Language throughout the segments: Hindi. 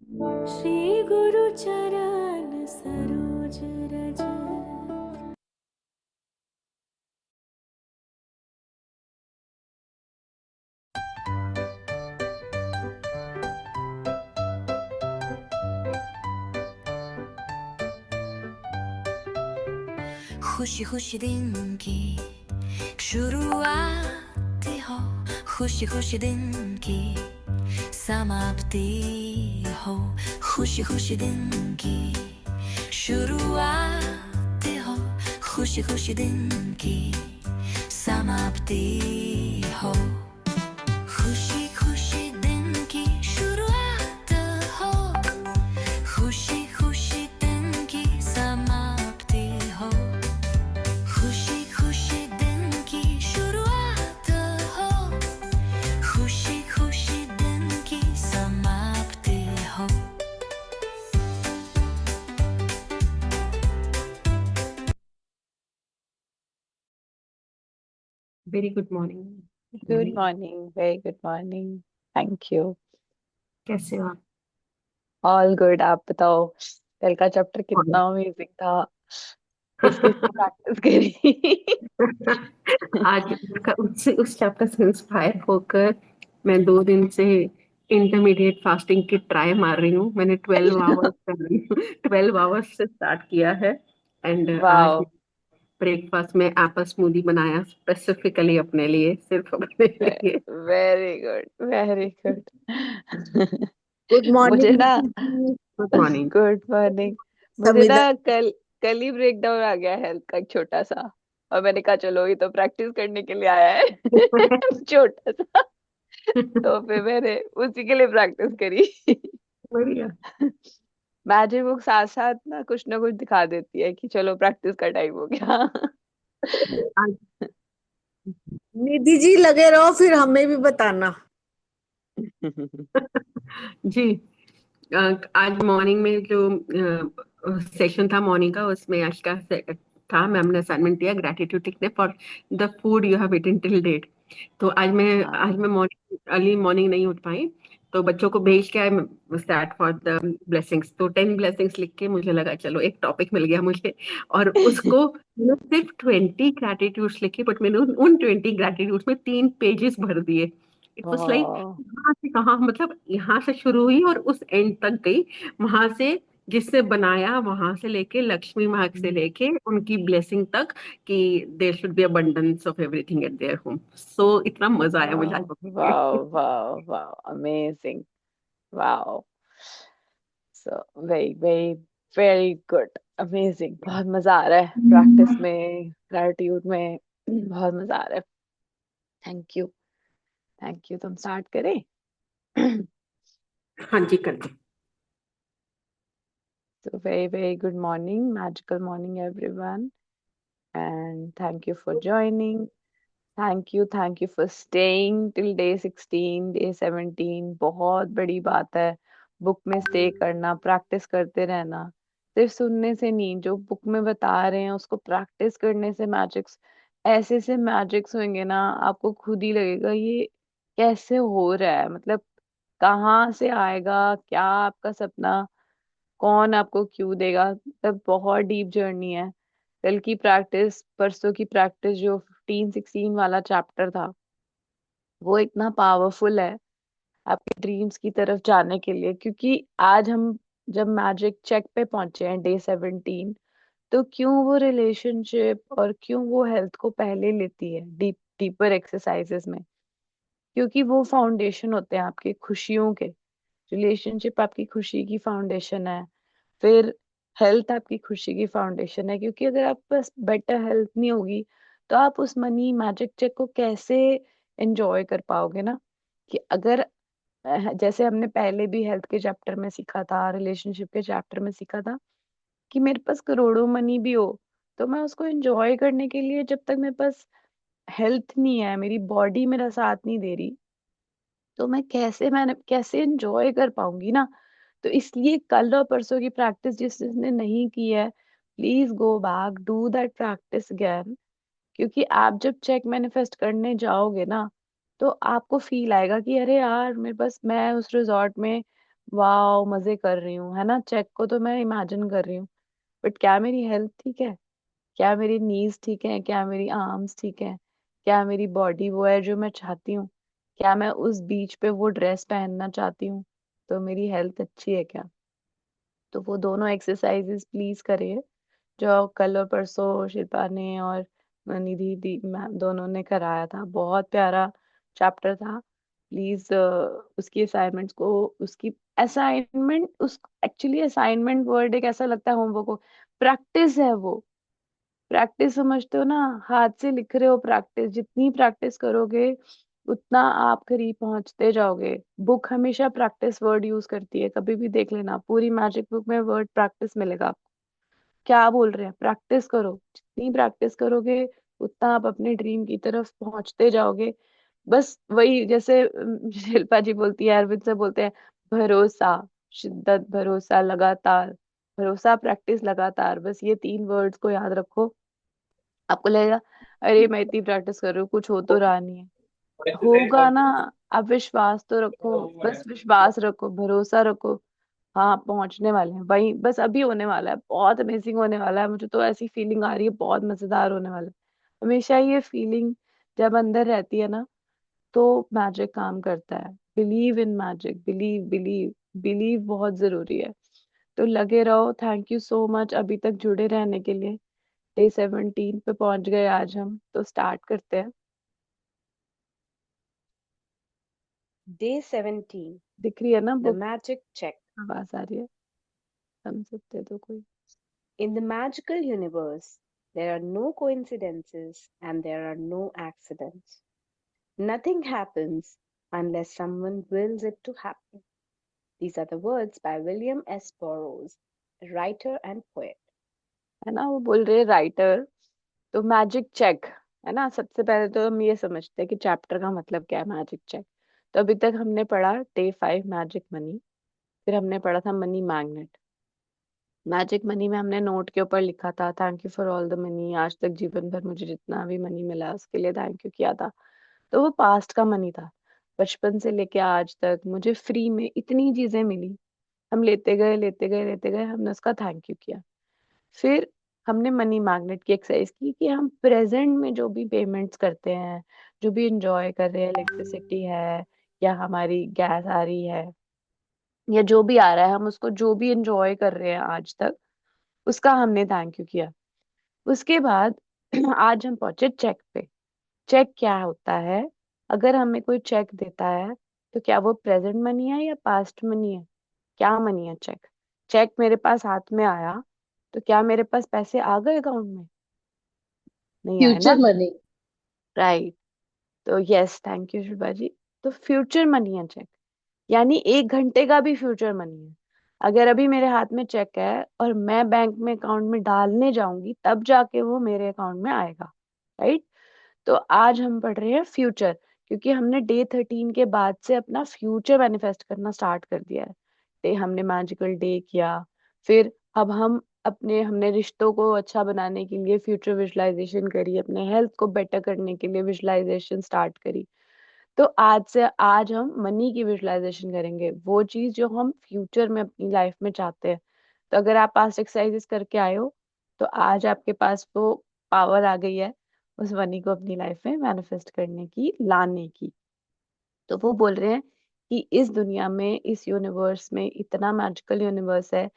श्री गुरु चरण सरोज रज। खुशी खुशी दिन की शुरुआत हो, खुशी खुशी दिन की समाप्ति हो, खुशी खुशी दिन की शुरुआत हो, खुशी खुशी दिन की समाप्ति हो, खुशी खुशी दिन की शुरुआत हो, खुशी खुशी दिन की समाप्ति हो, खुशी खुशी दिन की शुरुआत हो, खुशी खुशी दिन की समाप्ति हो। Very good morning. Good morning, very good morning. Thank you. कैसे हो आप? All good. आप बताओ, कल का चैप्टर कितना अमेजिंग था, किस किस ने प्रैक्टिस करी? आज उस चैप्टर से इंस्पायर होकर मैं 2 दिन से इंटरमीडिएट फास्टिंग की ट्राई मार रही हूँ। मैंने 12 आवर्स कर रही हूँ, 12 आवर्स से स्टार्ट किया है। एंड आज वाओ, ब्रेकफास्ट में एप्पल स्मूदी बनाया स्पेसिफिकली अपने लिए, सिर्फ अपने लिए। Very good, very good. Good मुझे मॉर्निंग। ना गुड मॉर्निंग। Good morning. मुझे ना कल कल ही ब्रेक डाउन आ गया हेल्थ का एक छोटा सा, और मैंने कहा चलो ये तो प्रैक्टिस करने के लिए आया है। छोटा सा, तो फिर मैंने उसी के लिए प्रैक्टिस करी। बढ़िया। मैजिक बुक साथ साथ ना कुछ दिखा देती है कि चलो प्रैक्टिस का टाइम हो गया। आज निधि जी लगे रहो, फिर हमें भी बताना। जी, आज मॉर्निंग में जो सेशन था मॉर्निंग का, उसमें आज का था, मैम ने असाइनमेंट दिया ग्रेटिट्यूड लिखने for the food you have eaten till date. तो आज मैं मॉर्निंग अर्ली मॉर्निंग नहीं उठ पाई, तो बच्चों को भेज के I start for the blessings. तो 10 ब्लेसिंग्स लिख के मुझे लगा चलो एक टॉपिक मिल गया मुझे, और उसको मैंने सिर्फ 20 ग्रेटिट्यूड्स लिखे, बट मैंने उन 20 ग्रेटिट्यूड्स में 3 पेजेस भर दिए। इट वाज लाइक कहाँ से कहाँ, मतलब यहाँ से शुरू हुई और उस एंड तक गई। वहां से जिसने बनाया वहां से लेके लक्ष्मी माँ से लेके उनकी ब्लेसिंग तक, कि there should be abundance of everything at their home. So इतना मजा आया मुझे आज book पढ़ वाओ के। Wow wow, amazing, wow. So very very very good, amazing. बहुत मजा आ रहा है प्रैक्टिस में, ग्रेटिट्यूड में। बहुत मजा आ रहा है। Thank you, thank you. तुम स्टार्ट करें? हाँ जी, कर दो। So very, very good morning, magical morning, everyone. And thank you for joining. Thank you for staying till day 16, day 17. बहुत बड़ी बात है बुक में स्टे करना, प्रैक्टिस करते रहना। सिर्फ सुनने से नहीं, जो बुक में बता रहे हैं उसको प्रैक्टिस करने से मैजिक्स, ऐसे से मैजिक्स होंगे ना, आपको खुद ही लगेगा ये कैसे हो रहा है। मतलब कहाँ से आएगा, क्या आपका सपना, कौन आपको क्यों देगा। मतलब बहुत डीप जर्नी है। कल की प्रैक्टिस, परसों की प्रैक्टिस, जो 15 16 वाला चैप्टर था, वो इतना पावरफुल है आपके ड्रीम्स की तरफ जाने के लिए। क्योंकि आज हम जब मैजिक चेक पे पहुंचे हैं, डे 17, तो क्यों वो रिलेशनशिप और क्यों वो हेल्थ को पहले लेती है डीपर एक्सरसाइजेस में? क्योंकि वो फाउंडेशन होते हैं आपकी खुशियों के। रिलेशनशिप आपकी खुशी की फाउंडेशन है, फिर हेल्थ आपकी खुशी की फाउंडेशन है। क्योंकि अगर आप पास बेटर हेल्थ नहीं होगी, तो आप उस मनी मैजिक चेक को कैसे एंजॉय कर पाओगे ना? कि अगर जैसे हमने पहले भी हेल्थ के चैप्टर में सीखा था, रिलेशनशिप के चैप्टर में सीखा था, कि मेरे पास करोड़ों मनी भी हो, तो मैं उसको एंजॉय करने के लिए, जब तक मेरे पास हेल्थ नहीं है, मेरी बॉडी मेरा साथ नहीं दे रही, तो मैंने कैसे एंजॉय कर पाऊंगी ना? तो इसलिए कल और परसों की प्रैक्टिस जिसने नहीं की है, please go back, do that practice again. क्योंकि आप जब चेक मैनिफेस्ट करने जाओगे ना, तो आपको फील आएगा कि अरे यार, मेरे पास, मैं उस रिजॉर्ट में वाओ मजे कर रही हूँ, है ना। चेक को तो मैं इमेजिन कर रही हूँ, बट क्या मेरी हेल्थ ठीक है? क्या मेरी नीज ठीक है? क्या मेरी आर्म्स ठीक है? क्या मेरी बॉडी वो है जो मैं चाहती हूँ? क्या मैं उस बीच पे वो ड्रेस पहनना चाहती हूँ? तो मेरी हेल्थ अच्छी है क्या? तो वो दोनों एक्सरसाइजेस प्लीज करिए, जो कल और परसों शिल्पा ने और निधि दी मैम दोनों ने कराया था। बहुत प्यारा चैप्टर था। प्लीज उसकी असाइनमेंट्स को, उसकी असाइनमेंट, उस एक्चुअली असाइनमेंट वर्ड एक ऐसा लगता है होमवर्क को, प्रैक्टिस है वो। प्रैक्टिस समझते हो ना, हाथ से लिख रहे हो। प्रैक्टिस, जितनी प्रैक्टिस करोगे उतना आप करीब पहुंचते जाओगे। बुक हमेशा प्रैक्टिस वर्ड यूज करती है, कभी भी देख लेना, पूरी मैजिक बुक में वर्ड प्रैक्टिस मिलेगा। क्या बोल रहे हैं? प्रैक्टिस करो, जितनी प्रैक्टिस करोगे उतना आप अपने ड्रीम की तरफ पहुंचते जाओगे। बस वही जैसे शिल्पा जी बोलती है, अरविंद से बोलते हैं, भरोसा, शिद्दत, भरोसा, लगातार। भरोसा, प्रैक्टिस, लगातार, बस ये 3 वर्ड्स को याद रखो। आपको लगेगा अरे मैं इतनी प्रैक्टिस कर रही हूँ, कुछ हो तो रहा नहीं है। होगा ना। आप विश्वास तो रखो, बस विश्वास रखो, भरोसा रखो। हाँ, आप पहुंचने वाले हैं वही, बस अभी होने वाला है, बहुत अमेजिंग होने वाला है। मुझे तो ऐसी फीलिंग आ रही है, बहुत मजेदार होने वाला है। हमेशा ये फीलिंग जब अंदर रहती है ना, तो मैजिक काम करता है। Believe in magic, believe, believe, believe बहुत जरूरी है। तो लगे रहो। थैंक यू सो मच अभी तक जुड़े रहने के लिए। डे 17 पे पहुंच गए आज हम, तो स्टार्ट करते हैं। Day 17, दिख रही है ना The बुक? Magic Check. आवाज आ रही है? हम सकते तो कोई। In the magical universe, there are no coincidences and there are no accidents. Nothing happens unless someone wills it to happen. These are the words by William S. Burroughs, a writer and poet. है ना, वो बोल रहे हैं राइटर। तो मैजिक चेक, है ना। सबसे पहले तो हम ये समझते हैं कि चैप्टर का मतलब क्या है, मैजिक चेक। तो अभी तक हमने पढ़ा डे 5 मैजिक मनी, फिर हमने पढ़ा था मनी मैग्नेट। मैजिक मनी में हमने नोट के ऊपर लिखा था, thank you for all the money. आज तक जीवन भर मुझे जितना भी मनी मिला उसके लिए थैंक यू किया था। तो वो पास्ट का मनी था। बचपन से लेके आज तक मुझे फ्री में इतनी चीजें मिली, हम लेते गए, लेते गए, लेते गए, हमने उसका थैंक यू किया। फिर हमने मनी मैग्नेट की एक्सरसाइज की कि हम प्रेजेंट में जो भी पेमेंट्स करते हैं, जो भी इंजॉय कर रहे हैं, इलेक्ट्रिसिटी है या हमारी गैस आ रही है या जो भी आ रहा है, हम उसको जो भी इंजॉय कर रहे हैं आज तक, उसका हमने थैंक यू किया। उसके बाद आज हम पहुंचे चेक पे। चेक क्या होता है? अगर हमें कोई चेक देता है, तो क्या वो प्रेजेंट मनी है या पास्ट मनी है? क्या मनी है चेक? चेक मेरे पास हाथ में आया, तो क्या मेरे पास पैसे आ गए अकाउंट में? नहीं आए फ्यूचर ना। मनी। राइट। तो यस, थैंक यू शिल्पा जी। तो फ्यूचर मनी है चेक, यानी 1 घंटे का भी फ्यूचर मनी है। अगर अभी मेरे हाथ में चेक है और मैं बैंक में अकाउंट में डालने जाऊंगी, तब जाके वो मेरे अकाउंट में आएगा। राइट। तो आज हम पढ़ रहे हैं फ्यूचर, क्योंकि हमने डे 13 के बाद से अपना फ्यूचर मैनिफेस्ट करना स्टार्ट कर दिया है। डे हमने मैजिकल डे किया, फिर अब हम अपने हमने रिश्तों को अच्छा बनाने के लिए फ्यूचर विजुलाइजेशन करी, अपने हेल्थ को बेटर करने के लिए विजुलाइजेशन स्टार्ट करी। तो आज से आज हम मनी की विजुलाइजेशन करेंगे, वो चीज जो हम फ्यूचर में अपनी लाइफ में चाहते हैं। तो अगर आप पास्ट एक्सरसाइजेस करके आए हो, तो आज आपके पास वो पावर आ गई है उस मनी को अपनी लाइफ में मैनिफेस्ट करने की, लाने की। तो वो बोल रहे हैं कि इस दुनिया में, इस यूनिवर्स में, इतना मैजिकल यूनिवर्स है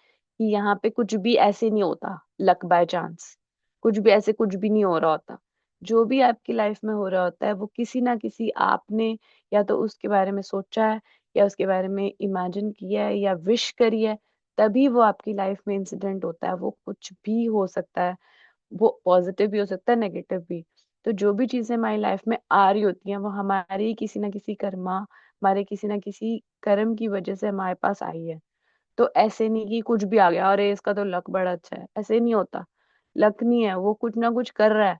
कि यहाँ पे कुछ भी ऐसे नहीं होता लक बाय चांस। कुछ भी ऐसे कुछ भी नहीं हो रहा होता। जो भी आपकी लाइफ में हो रहा होता है, वो किसी ना किसी आपने या तो उसके बारे में सोचा है, या उसके बारे में इमेजिन किया है, या विश करी है, तभी वो आपकी लाइफ में इंसिडेंट होता है। वो कुछ भी हो सकता है, वो पॉजिटिव भी हो सकता है, नेगेटिव भी। तो जो भी चीजें हमारी लाइफ में आ रही होती हैं, वो हमारी किसी ना किसी कर्मा, हमारे किसी ना किसी कर्म की वजह से हमारे पास आई है। तो ऐसे नहीं कि कुछ भी आ गया अरे इसका तो लक बड़ा अच्छा है, ऐसे नहीं होता। लक नहीं है, वो कुछ ना कुछ कर रहा है।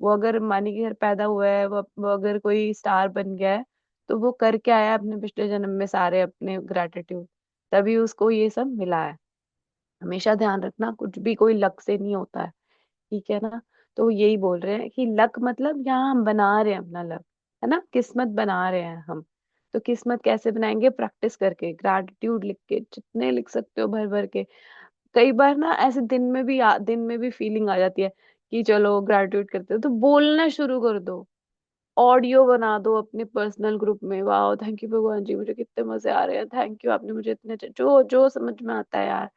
वो अगर मानी के घर पैदा हुआ है, वो अगर कोई स्टार बन गया है, तो वो करके आया है अपने पिछले जन्म में सारे अपने ग्रेटिट्यूड, तभी उसको ये सब मिला है। हमेशा ध्यान रखना, कुछ भी कोई लक से नहीं होता है। ठीक है ना। तो यही बोल रहे हैं कि लक मतलब यहाँ हम बना रहे हैं अपना लक, है ना, किस्मत बना रहे हैं हम। तो किस्मत कैसे बनाएंगे? प्रैक्टिस करके, ग्रैटिट्यूड लिख के, जितने लिख सकते हो भर भर के। कई बार ना ऐसे दिन में भी फीलिंग आ जाती है कि चलो ग्रैटिट्यूड करते हो, तो बोलना शुरू कर दो। ऑडियो बना दो अपने पर्सनल ग्रुप में, वाह थैंक यू भगवान जी, मुझे कितने मजे आ रहे हैं, थैंक यू आपने मुझे इतने जो जो समझ में आता है यार।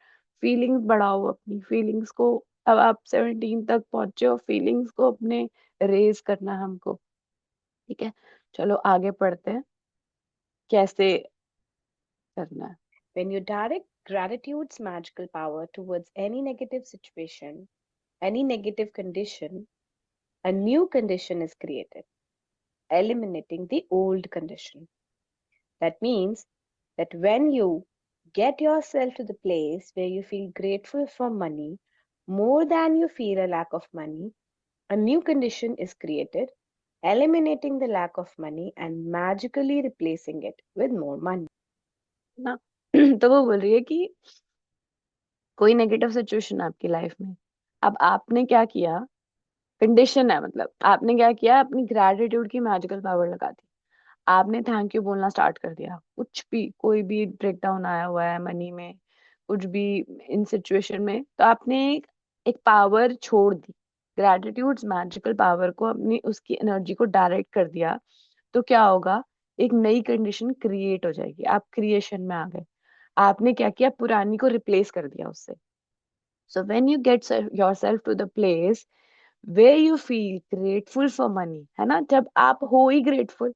फीलिंग्स बढ़ाओ अपनी फीलिंग्स को। अब आप 17 तक पहुंचे हो, फीलिंग्स को अपने रेज करना है हमको। ठीक है, चलो आगे पढ़ते हैं कैसे करना है। When you direct gratitude's magical power towards any negative situation, any negative condition, a new condition is created, eliminating the old condition. That means that when you get yourself to the place where you feel grateful for money more than you feel a lack of money, a new condition is created, eliminating the lack of money and magically replacing it with more money. ना तो वो बोल रही है कि कोई नेगेटिव सिचुएशन है आपकी लाइफ में, अब आपने क्या किया, कंडीशन है मतलब आपने क्या किया, अपनी ग्रेटिट्यूड की मैजिकल पावर लगा दी। आपने थैंक यू बोलना स्टार्ट कर दिया, कुछ भी कोई भी ब्रेक डाउन आया हुआ है मनी में, कुछ भी इन सिचुएशन में, तो आपने एक पावर छोड़ दी, ग्रेटिट्यूड्स मैजिकल पावर को, अपनी उसकी एनर्जी को डायरेक्ट कर दिया। तो क्या होगा, एक नई कंडीशन क्रिएट हो जाएगी, आप क्रिएशन में आ गए। आपने क्या किया, पुरानी को रिप्लेस कर दिया उससे। So when you get yourself to the place way you feel grateful for money, है ना, जब आप हो ही ग्रेटफुल,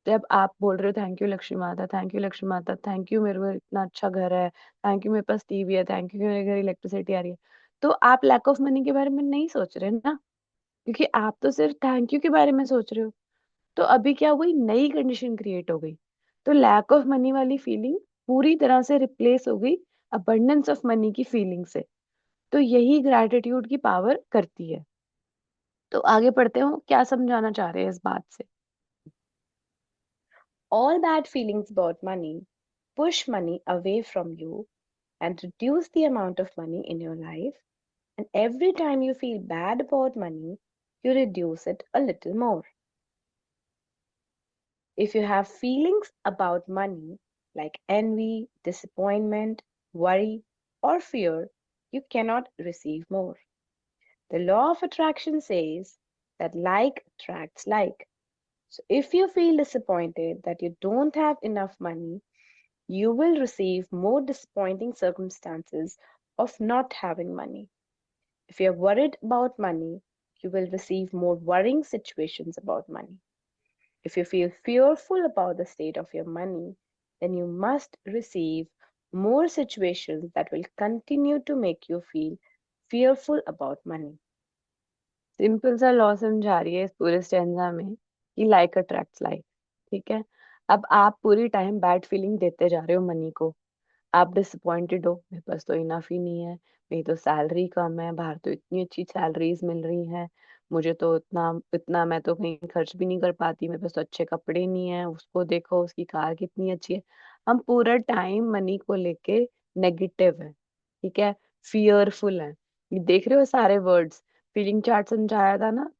जब आप बोल रहे हो थैंक यू लक्ष्मी माता, थैंक यू लक्ष्मी माता, थैंक यू मेरे को इतना अच्छा घर है, थैंक यू मेरे पास टीवी है, थैंक यू मेरे घर इलेक्ट्रिसिटी आ रही है, तो आप लैक ऑफ मनी के बारे में नहीं सोच रहे ना, क्योंकि आप तो सिर्फ थैंक यू के बारे में सोच रहे हो। तो अभी क्या हुई, नई कंडीशन क्रिएट हो गई, तो लैक ऑफ मनी वाली फीलिंग पूरी तरह से रिप्लेस हो गई अबंडेंस ऑफ मनी की फीलिंग से। तो यही ग्रैटिट्यूड की पावर करती है। तो आगे पढ़ते हो, क्या समझाना चाह रहे हैं इस बात से। All bad feelings about money push money away from you and reduce the amount of money in your life. And every time you feel bad about money, you reduce it a little more. If you have feelings about money like envy, disappointment, worry, or fear, you cannot receive more. The law of attraction says that like attracts like. So if you feel disappointed that you don't have enough money, you will receive more disappointing circumstances of not having money. If you're worried about money, you will receive more worrying situations about money. If you feel fearful about the state of your money, then you must receive more situations that will continue to make you feel fearful about money. Simple सा लॉ समझा रही है इस पूरे स्टेंजा में कि लाइक अट्रैक्ट्स लाइक। ठीक है, अब आप पूरी टाइम बैड फीलिंग देते जा रहे हो मनी को, आप डिसअपॉइंटेड हो, मेरे पास तो इनफ ही नहीं है, मेरी तो सैलरी कम है, बाहर तो इतनी अच्छी सैलरीज मिल रही हैं, मुझे तो इतना इतना मैं तो कहीं खर्च भी नहीं कर पाती, मेरे पास तो अच्छे कपड़े नहीं है, उसको देखो उसकी कार कितनी अच्छी है। हम पूरा टाइम मनी को लेके नेगेटिव है, ठीक है, फियरफुल है। ये देख रहे हो सारे वर्ड्स, फीलिंग चार्ट समझाया था ना,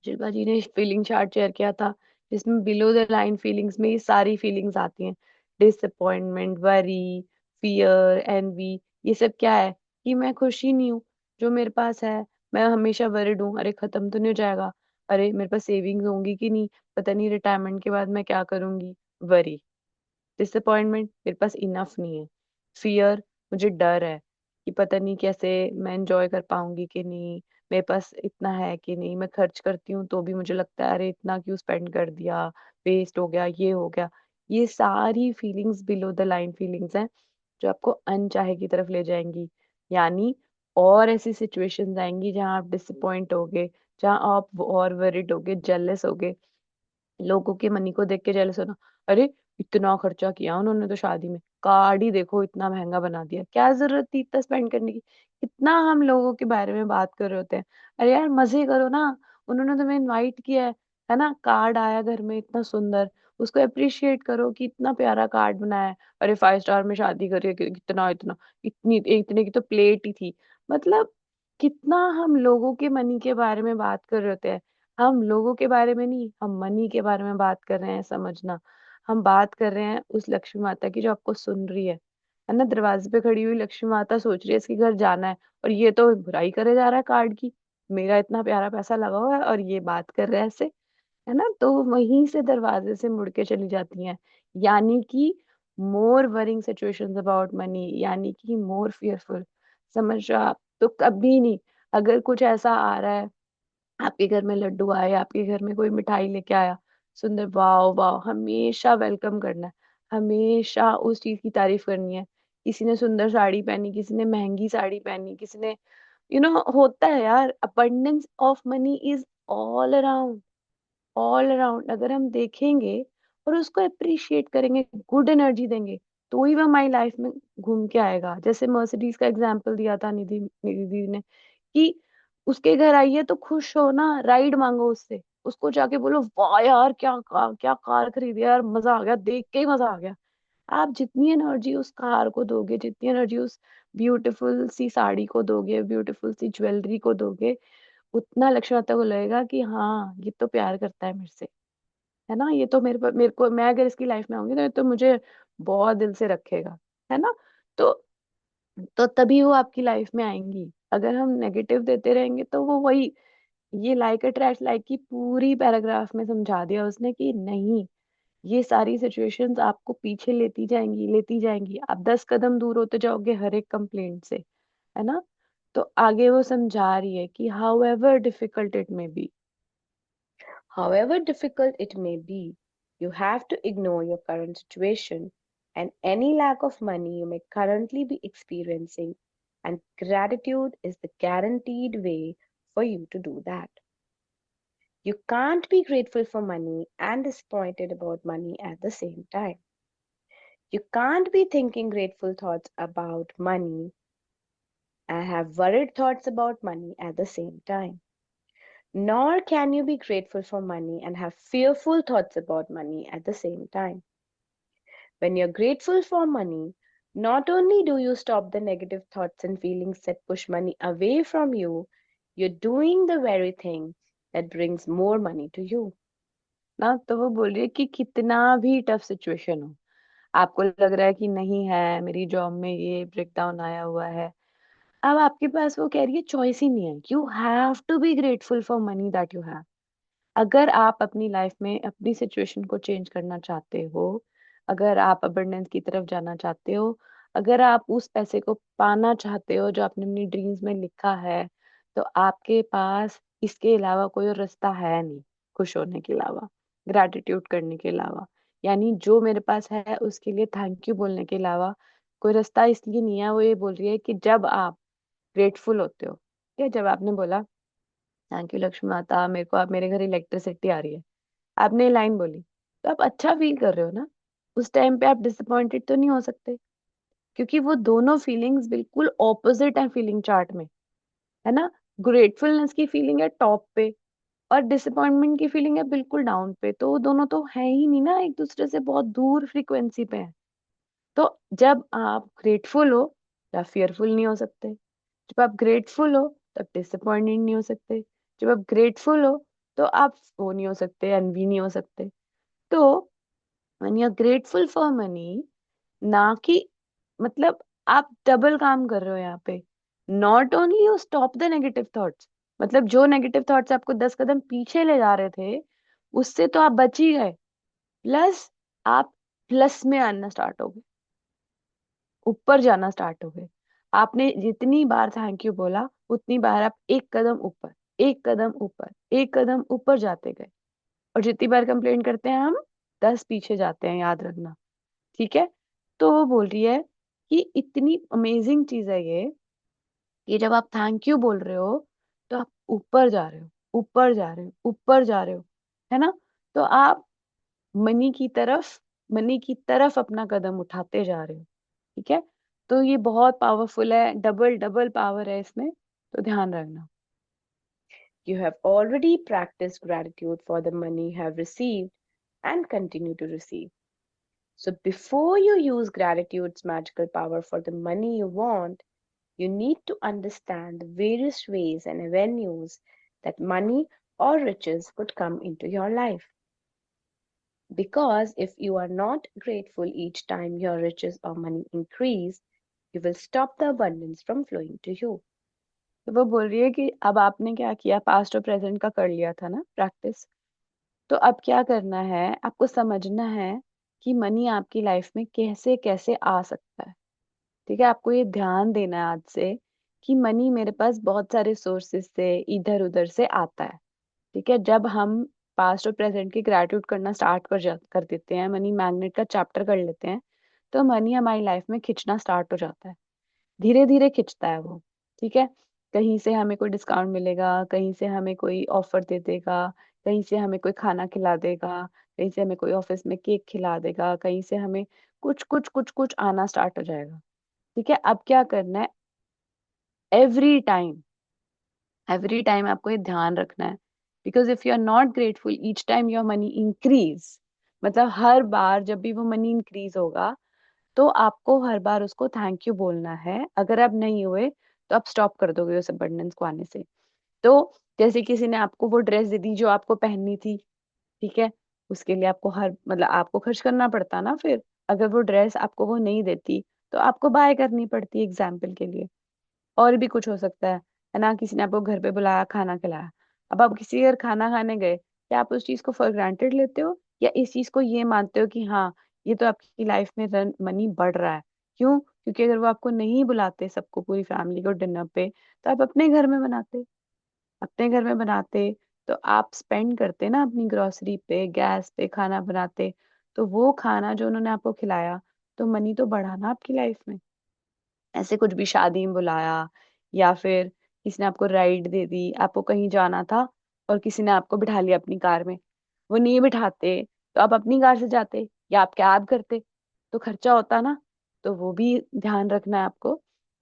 शिल्पा जी ने फीलिंग चार्ट शेयर किया था, जिसमें बिलो द लाइन फीलिंग्स में ये सारी फीलिंग्स आती हैं, डिसअपॉइंटमेंट, वरी, फियर, एनवी, ये सब क्या है कि मैं खुश ही नहीं हूँ जो मेरे पास है, मैं हमेशा वरिड हूँ, अरे खत्म तो नहीं हो जाएगा, अरे मेरे पास सेविंग्स होंगी कि नहीं, पता नहीं रिटायरमेंट के बाद मैं क्या करूंगी, वरी। डिसअपॉइंटमेंट, मेरे पास इनफ नहीं है। फियर, मुझे डर है कि पता नहीं कैसे मैं एंजॉय कर पाऊंगी कि नहीं, मेरे पास इतना है कि नहीं, मैं खर्च करती हूँ तो भी मुझे लगता है अरे इतना क्यों स्पेंड कर दिया, वेस्ट हो गया, ये हो गया। ये सारी feelings below the line feelings हैं जो आपको अनचाहे की तरफ ले जाएंगी, यानी और ऐसी सिचुएशंस आएंगी जहां आप डिसअपॉइंट होगे, जहां आप और वरिड होगे, जेलस होगे, लोगों के मनी को देख के जेलस होना, अरे इतना खर्चा किया उन्होंने तो शादी में, कार्ड ही देखो इतना महंगा बना दिया, क्या जरूरत थी इतना स्पेंड करने की। इतना हम लोगों के बारे में बात कर रहे होते हैं, अरे यार मजे करो ना, उन्होंने तुम्हें इनवाइट किया है ना, कार्ड आया घर में इतना सुंदर, उसको अप्रिशिएट करो कि इतना प्यारा कार्ड बनाया है, अरे 5 स्टार में शादी करिए कितना इतना, इतनी इतने की तो प्लेट ही थी। मतलब कितना हम लोगों के मनी के बारे में बात कर रहे होते हैं, हम लोगों के बारे में नहीं, हम मनी के बारे में बात कर रहे हैं, समझना। हम बात कर रहे हैं उस लक्ष्मी माता की जो आपको सुन रही है ना, दरवाजे पे खड़ी हुई लक्ष्मी माता सोच रही है इसके घर जाना है, और ये तो बुराई करे जा रहा है कार्ड की, मेरा इतना प्यारा पैसा लगा हुआ है और ये बात कर रहा है ऐसे, है ना। तो वहीं से दरवाजे से मुड़ के चली जाती हैं, यानी कि मोर वरिंग सिचुएशंस अबाउट मनी, यानी कि मोर फियरफुल। समझ रहे हो आप? तो कभी नहीं, अगर कुछ ऐसा आ रहा है, आपके घर में लड्डू आए, आपके घर में कोई मिठाई लेके आया, सुंदर, वाओ वाओ, हमेशा वेलकम करना है, हमेशा उस चीज की तारीफ करनी है। किसी ने सुंदर साड़ी पहनी, किसी ने महंगी साड़ी पहनी, किसी ने, होता है यार, abundance of money is all around, all around. अगर हम देखेंगे और उसको अप्रिशिएट करेंगे, गुड एनर्जी देंगे, तो ही वो हमारी लाइफ में घूम के आएगा। जैसे मर्सिडीज का एग्जाम्पल दिया था निधि निधि दीदी ने, कि उसके घर आई है तो खुश हो ना, राइड मांगो उससे, उसको जाके बोलो वाह यार क्या कार खरीदी यार, मजा आ गया, देख के ही मजा आ गया। आप जितनी एनर्जी उस कार को दोगे, जितनी एनर्जी उस ब्यूटीफुल सी साड़ी को दोगे, ब्यूटीफुल सी ज्वेलरी को दोगे, उतना लक्ष्मी माता को लगेगा कि हाँ ये तो प्यार करता है मेरे से, है ना, ये तो मेरे को, मैं अगर इसकी लाइफ में आऊंगी तो ये तो मुझे बहुत दिल से रखेगा, है ना। तो तभी वो आपकी लाइफ में आएंगी। अगर हम नेगेटिव देते रहेंगे तो वो वही, ये लाइक अट्रैक्ट लाइक की पूरी पैराग्राफ में समझा दिया उसने कि नहीं, ये सारी सिचुएशंस आपको पीछे लेती जाएंगी, आप 10 कदम दूर होते जाओगे हर एक कंप्लेंट से, है ना। तो आगे वो समझा रही है कि how ever difficult it may be, However difficult it may be, you have to ignore your current situation and any lack of money you may currently be experiencing, and gratitude is the guaranteed way for you to do that. You can't be grateful for money and disappointed about money at the same time. You can't be thinking grateful thoughts about money and have worried thoughts about money at the same time. Nor can you be grateful for money and have fearful thoughts about money at the same time. When you're grateful for money, not only do you stop the negative thoughts and feelings that push money away from you, you're doing the very thing that brings more money to you. ना। तो वो बोल रही है कि कितना भी टफ सिचुएशन हो, आपको लग रहा है कि नहीं है, मेरी जॉब में ये ब्रेकडाउन आया हुआ है, अब आपके पास, वो कह रही है, चॉइस ही नहीं है, you have to be grateful for money that you have. अगर आप अपनी लाइफ में अपनी सिचुएशन को चेंज करना चाहते हो, अगर आप अबंडेंस की तरफ जाना चाहते हो, अगर आप उस पैसे को पाना चाहते हो जो आपने अपनी ड्रीम्स में लिखा है, तो आपके पास इसके अलावा कोई और रास्ता है नहीं, खुश होने के अलावा, ग्रैटिट्यूड करने के अलावा, यानी जो मेरे पास है उसके लिए थैंक यू बोलने के अलावा कोई रास्ता इसलिए नहीं है। वो ये बोल रही है कि जब आप ग्रेटफुल होते हो, क्या, जब आपने बोला थैंक यू लक्ष्मी माता, मेरे को, आप, मेरे घर इलेक्ट्रिसिटी आ रही है, आपने ये लाइन बोली, तो आप अच्छा फील कर रहे हो ना, उस टाइम पे आप डिसअपॉइंटेड तो नहीं हो सकते, क्योंकि वो दोनों फीलिंग्स बिल्कुल ऑपोजिट है फीलिंग चार्ट में, है ना। ग्रेटफुलनेस की फीलिंग है टॉप पे, और डिसअपॉइंटमेंट की फीलिंग है बिल्कुल डाउन पे, तो वो दोनों तो है ही नहीं ना, एक दूसरे से बहुत दूर फ्रीक्वेंसी पे है। तो जब आप ग्रेटफुल हो, या फियरफुल नहीं हो सकते, जब आप ग्रेटफुल हो तब डिसअपॉइंटेड नहीं हो सकते, जब आप ग्रेटफुल हो तो आप वो नहीं हो सकते, एनवी नहीं हो सकते। तो when you are grateful for money, ना कि, मतलब, आप डबल काम कर रहे हो यहाँ पे। Not only you stop the negative thoughts, मतलब जो नेगेटिव थॉट्स आपको 10 कदम पीछे ले जा रहे थे, उससे तो आप बच ही गए, प्लस आप प्लस में आना स्टार्ट हो गए, ऊपर जाना स्टार्ट हो गए। आपने जितनी बार थैंक यू बोला, उतनी बार आप एक कदम ऊपर, एक कदम ऊपर, एक कदम ऊपर जाते गए, और जितनी बार कंप्लेंट करते हैं हम, 10 पीछे जाते हैं, याद रखना, ठीक है। तो वो बोल रही है कि इतनी अमेजिंग चीज है ये, कि जब आप थैंक यू बोल रहे हो तो आप ऊपर जा रहे हो, ऊपर जा रहे हो, ऊपर जा रहे हो, है ना। तो आप मनी की तरफ, मनी की तरफ अपना कदम उठाते जा रहे हो, ठीक है। तो ये बहुत पावरफुल है, डबल डबल पावर है इसमें, तो ध्यान रखना। You have already practiced gratitude for the money you have received and continue to receive. So, before you use gratitude's magical power for the money you want, you need to understand the various ways and avenues that money or riches could come into your life. Because if you are not grateful each time your riches or money increase, you will stop the abundance from flowing to you. तो वो बोल रही है कि अब आपने क्या किया, पास्ट और प्रेजेंट का कर लिया था ना प्रैक्टिस, तो अब क्या करना है, आपको समझना है कि मनी आपकी लाइफ में कैसे कैसे आ सकता है। ठीक है, आपको ये ध्यान देना है आज से कि मनी मेरे पास बहुत सारे सोर्सेस से इधर उधर से आता है। ठीक है, जब हम पास्ट और प्रेजेंट की ग्रेटिट्यूड करना स्टार्ट कर देते हैं, मनी मैग्नेट का चैप्टर कर लेते हैं, तो मनी हमारी लाइफ में खिंचना स्टार्ट हो जाता है। धीरे धीरे खिंचता है वो। ठीक है, कहीं से हमें कोई डिस्काउंट मिलेगा, कहीं से हमें कोई ऑफर दे देगा, कहीं से हमें कोई खाना खिला देगा, कहीं से हमें कोई ऑफिस में केक खिला देगा, कहीं से हमें कुछ कुछ कुछ कुछ आना स्टार्ट हो जाएगा। ठीक है, अब क्या करना है, एवरी टाइम आपको ये ध्यान रखना है, because if you are not grateful each time your money increase, मतलब हर बार जब भी वो मनी इंक्रीज होगा तो आपको हर बार उसको थैंक यू बोलना है। अगर आप नहीं हुए तो आप स्टॉप कर दोगे उस अबंडेंस को आने से। तो जैसे किसी ने आपको वो ड्रेस दे दी जो आपको पहननी थी, ठीक है, उसके लिए आपको हर मतलब आपको खर्च करना पड़ता ना फिर। अगर वो ड्रेस आपको वो नहीं देती तो आपको बाय करनी पड़ती, एग्जाम्पल के लिए। और भी कुछ हो सकता है ना, किसी ने आपको घर पे बुलाया, खाना खिलाया। अब आप किसी के घर खाना खाने गए, क्या आप उस चीज को फॉर ग्रांटेड लेते हो, या इस चीज को ये मानते हो कि हाँ ये तो आपकी लाइफ में रन मनी बढ़ रहा है? क्यों? क्योंकि अगर वो आपको नहीं बुलाते सबको, पूरी फैमिली को डिनर पे, तो आप अपने घर में बनाते। अपने घर में बनाते तो आप स्पेंड करते ना अपनी ग्रोसरी पे, गैस पे, खाना बनाते, तो वो खाना जो उन्होंने आपको खिलाया, तो मनी तो बढ़ा ना आपकी लाइफ में। ऐसे कुछ भी, शादी में बुलाया, या फिर किसी ने आपको राइड दे दी, आपको कहीं जाना था और किसी ने आपको बिठा लिया अपनी कार में, वो नहीं बिठाते तो आप अपनी कार से जाते या आप कैब करते, तो खर्चा होता ना। तो वो भी ध्यान रखना है आपको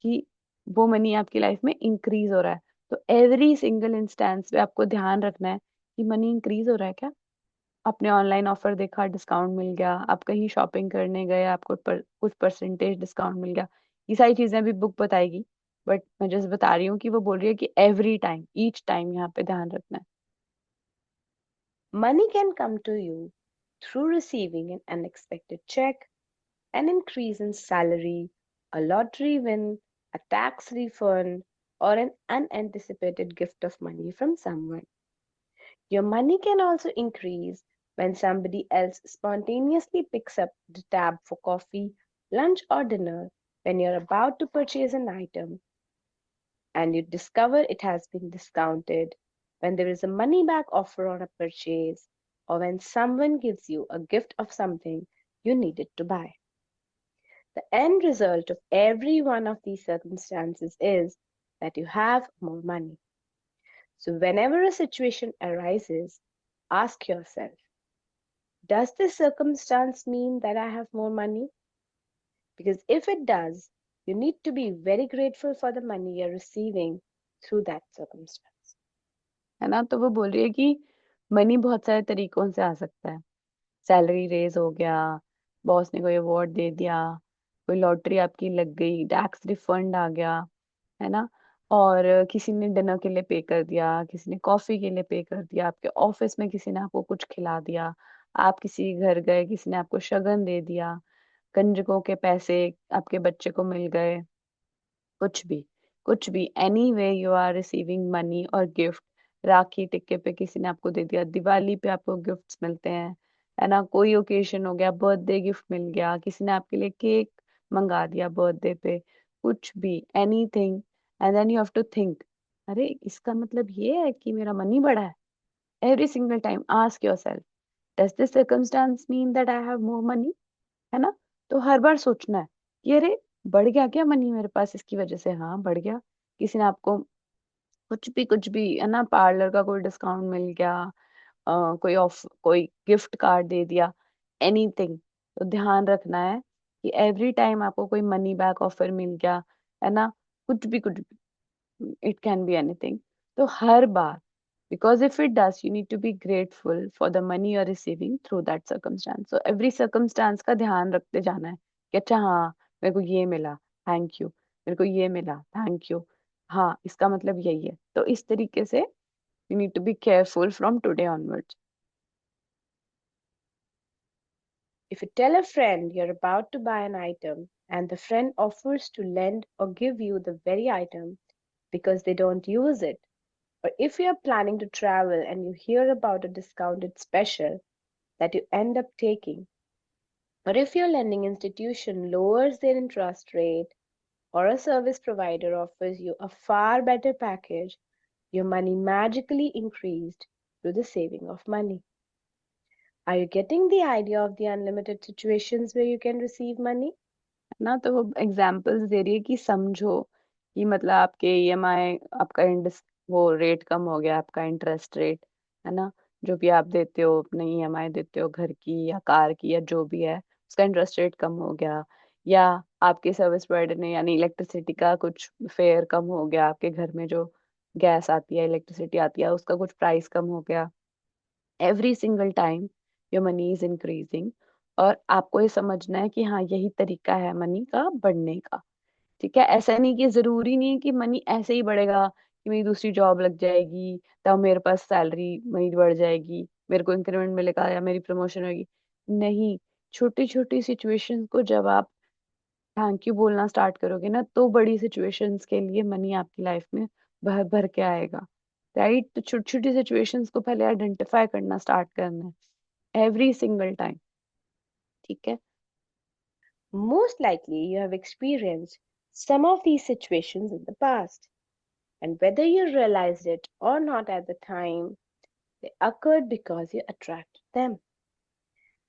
कि वो मनी आपकी लाइफ में इंक्रीज हो रहा है। तो एवरी सिंगल इंस्टेंस पे आपको ध्यान रखना है कि मनी इंक्रीज हो रहा है क्या। आपने ऑनलाइन ऑफर देखा, डिस्काउंट मिल गया, आप कहीं शॉपिंग करने गए, आपको कुछ परसेंटेज डिस्काउंट मिल गया। ये सारी चीजें भी बुक बताएगी, बट मैं जस्ट बता रही हूँ कि वो बोल रही है कि एवरी टाइम, ईच टाइम यहाँ पे ध्यान रखना है। Money can come to you through receiving an unexpected check, an increase in salary, a lottery win, a tax refund, or an unanticipated gift of money from someone. Your money can also increase when somebody else spontaneously picks up the tab for coffee, lunch, or dinner when you're about to purchase an item and you discover it has been discounted, when there is a money back offer on a purchase, or when someone gives you a gift of something you needed to buy. The end result of every one of these circumstances is that you have more money. So, whenever a situation arises, ask yourself, does this circumstance mean that I have more money? Because if it does, you need to be very grateful for the money you're receiving through that circumstance. है ना, तो वो बोल रही है कि मनी बहुत सारे तरीकों से आ सकता है। सैलरी रेज हो गया, बॉस ने कोई अवार्ड दे दिया, कोई लॉटरी आपकी लग गई, टैक्स रिफंड आ गया, है ना, और किसी ने डिनर के लिए पे कर दिया, किसी ने कॉफी के लिए पे कर दिया, आपके ऑफिस में किसी ने आपको कुछ खिला दिया, आप किसी के घर गए, किसी ने आपको शगन दे दिया, कंजकों के पैसे आपके बच्चे को मिल गए, कुछ भी, कुछ भी, any way you are receiving money और गिफ्ट। राखी टिक्के पे किसी ने आपको दे दिया, दिवाली पे आपको गिफ्ट्स मिलते हैं, है ना, कोई ओकेशन हो गया, बर्थडे गिफ्ट मिल गया, किसी ने आपके लिए केक मंगा दिया बर्थडे पे, कुछ भी, anything. And then you have to think, अरे इसका मतलब ये है कि मेरा मनी बढ़ा है। Every single time ask yourself, does this circumstance mean that I have more money, है ना। तो हर बार सोचना है कि अरे बढ़ गया क्या मनी मेरे पास इसकी वजह से, हाँ बढ़ गया। किसी ने आपको कुछ भी, है ना, पार्लर का कोई डिस्काउंट मिल गया, कोई गिफ्ट कार्ड दे दिया, एनीथिंग। तो ध्यान रखना है कि एवरी टाइम आपको कोई मनी बैक ऑफर मिल गया, है ना, कुछ भी, it can be anything, तो हर बार, because if it does you need to be grateful for the money you're receiving through that circumstance. So every circumstance का ध्यान रखते जाना है कि अच्छा हाँ मेरे को ये मिला, थैंक यू, मेरे को ये मिला, थैंक यू, हाँ इसका मतलब यही है। तो इस तरीके से you need to be careful from today onwards. If you tell a friend you're about to buy an item and the friend offers to lend or give you the very item because they don't use it, or if you're planning to travel and you hear about a discounted special that you end up taking, or if your lending institution lowers their interest rate or a service provider offers you a far better package, your money magically increased through the saving of money. Are you getting the idea of the unlimited situations where you can receive money? ना, तो वो एग्जांपल्स दे रही है कि समझो कि मतलब आपके ईएमआई, आपका वो रेट कम हो गया, आपका इंटरेस्ट रेट, है ना, जो भी आप देते हो, अपने ईएमआई देते हो घर की या कार की या जो भी है, उसका इंटरेस्ट रेट कम हो गया, या आपके सर्विस प्रोवाइडर ने यानी इलेक्ट्रिसिटी का कुछ फेयर कम हो गया, आपके घर में जो गैस आती है, इलेक्ट्रिसिटी आती है, उसका कुछ प्राइस कम हो गया। Every single time your money is increasing, और आपको ये समझना है कि हाँ, यही तरीका है मनी का बढ़ने का। ठीक है, ऐसा नहीं कि जरूरी नहीं है कि मनी ऐसे ही बढ़ेगा कि मेरी दूसरी जॉब लग जाएगी तब मेरे पास सैलरी मनी बढ़ जाएगी, मेरे को इंक्रीमेंट मिलेगा या मेरी प्रमोशन होगी। नहीं, छोटी छोटी सिचुएशंस को जब आप थैंक यू बोलना स्टार्ट करोगे ना, तो बड़ी सिचुएशंस के लिए मनी आपकी लाइफ में भर भर के आएगा। राइट, तो छोटी छोटी सिचुएशंस को पहले आइडेंटिफाई करना स्टार्ट करना है एवरी सिंगल टाइम। ठीक है। Most likely, you have experienced some of these situations in the past, and whether you realized it or not at the time, they occurred because you attracted them.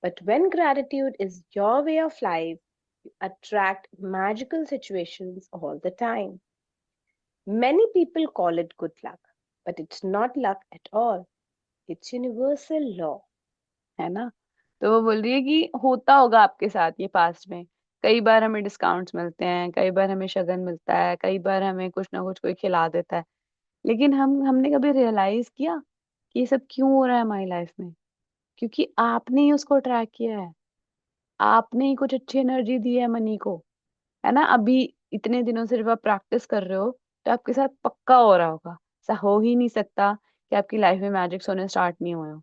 But when gratitude is your way of life, you attract magical situations all the time. Many people call it good luck, but it's not luck at all. It's universal law. है ना, तो वो बोल रही है कि होता होगा आपके साथ ये पास्ट में, कई बार हमें डिस्काउंट्स मिलते हैं, कई बार हमें शगन मिलता है, कई बार हमें कुछ ना कुछ कोई खिला देता है, लेकिन हमने कभी रियलाइज किया कि ये सब क्यों हो रहा है हमारी लाइफ में? क्योंकि आपने ही उसको ट्रैक किया है, आपने ही कुछ अच्छी एनर्जी दी है मनी को, है ना। अभी इतने दिनों से जब आप प्रैक्टिस कर रहे हो, तो आपके साथ पक्का हो रहा होगा। ऐसा हो ही नहीं सकता कि आपकी लाइफ में मैजिक्स होने स्टार्ट नहीं हुए हो।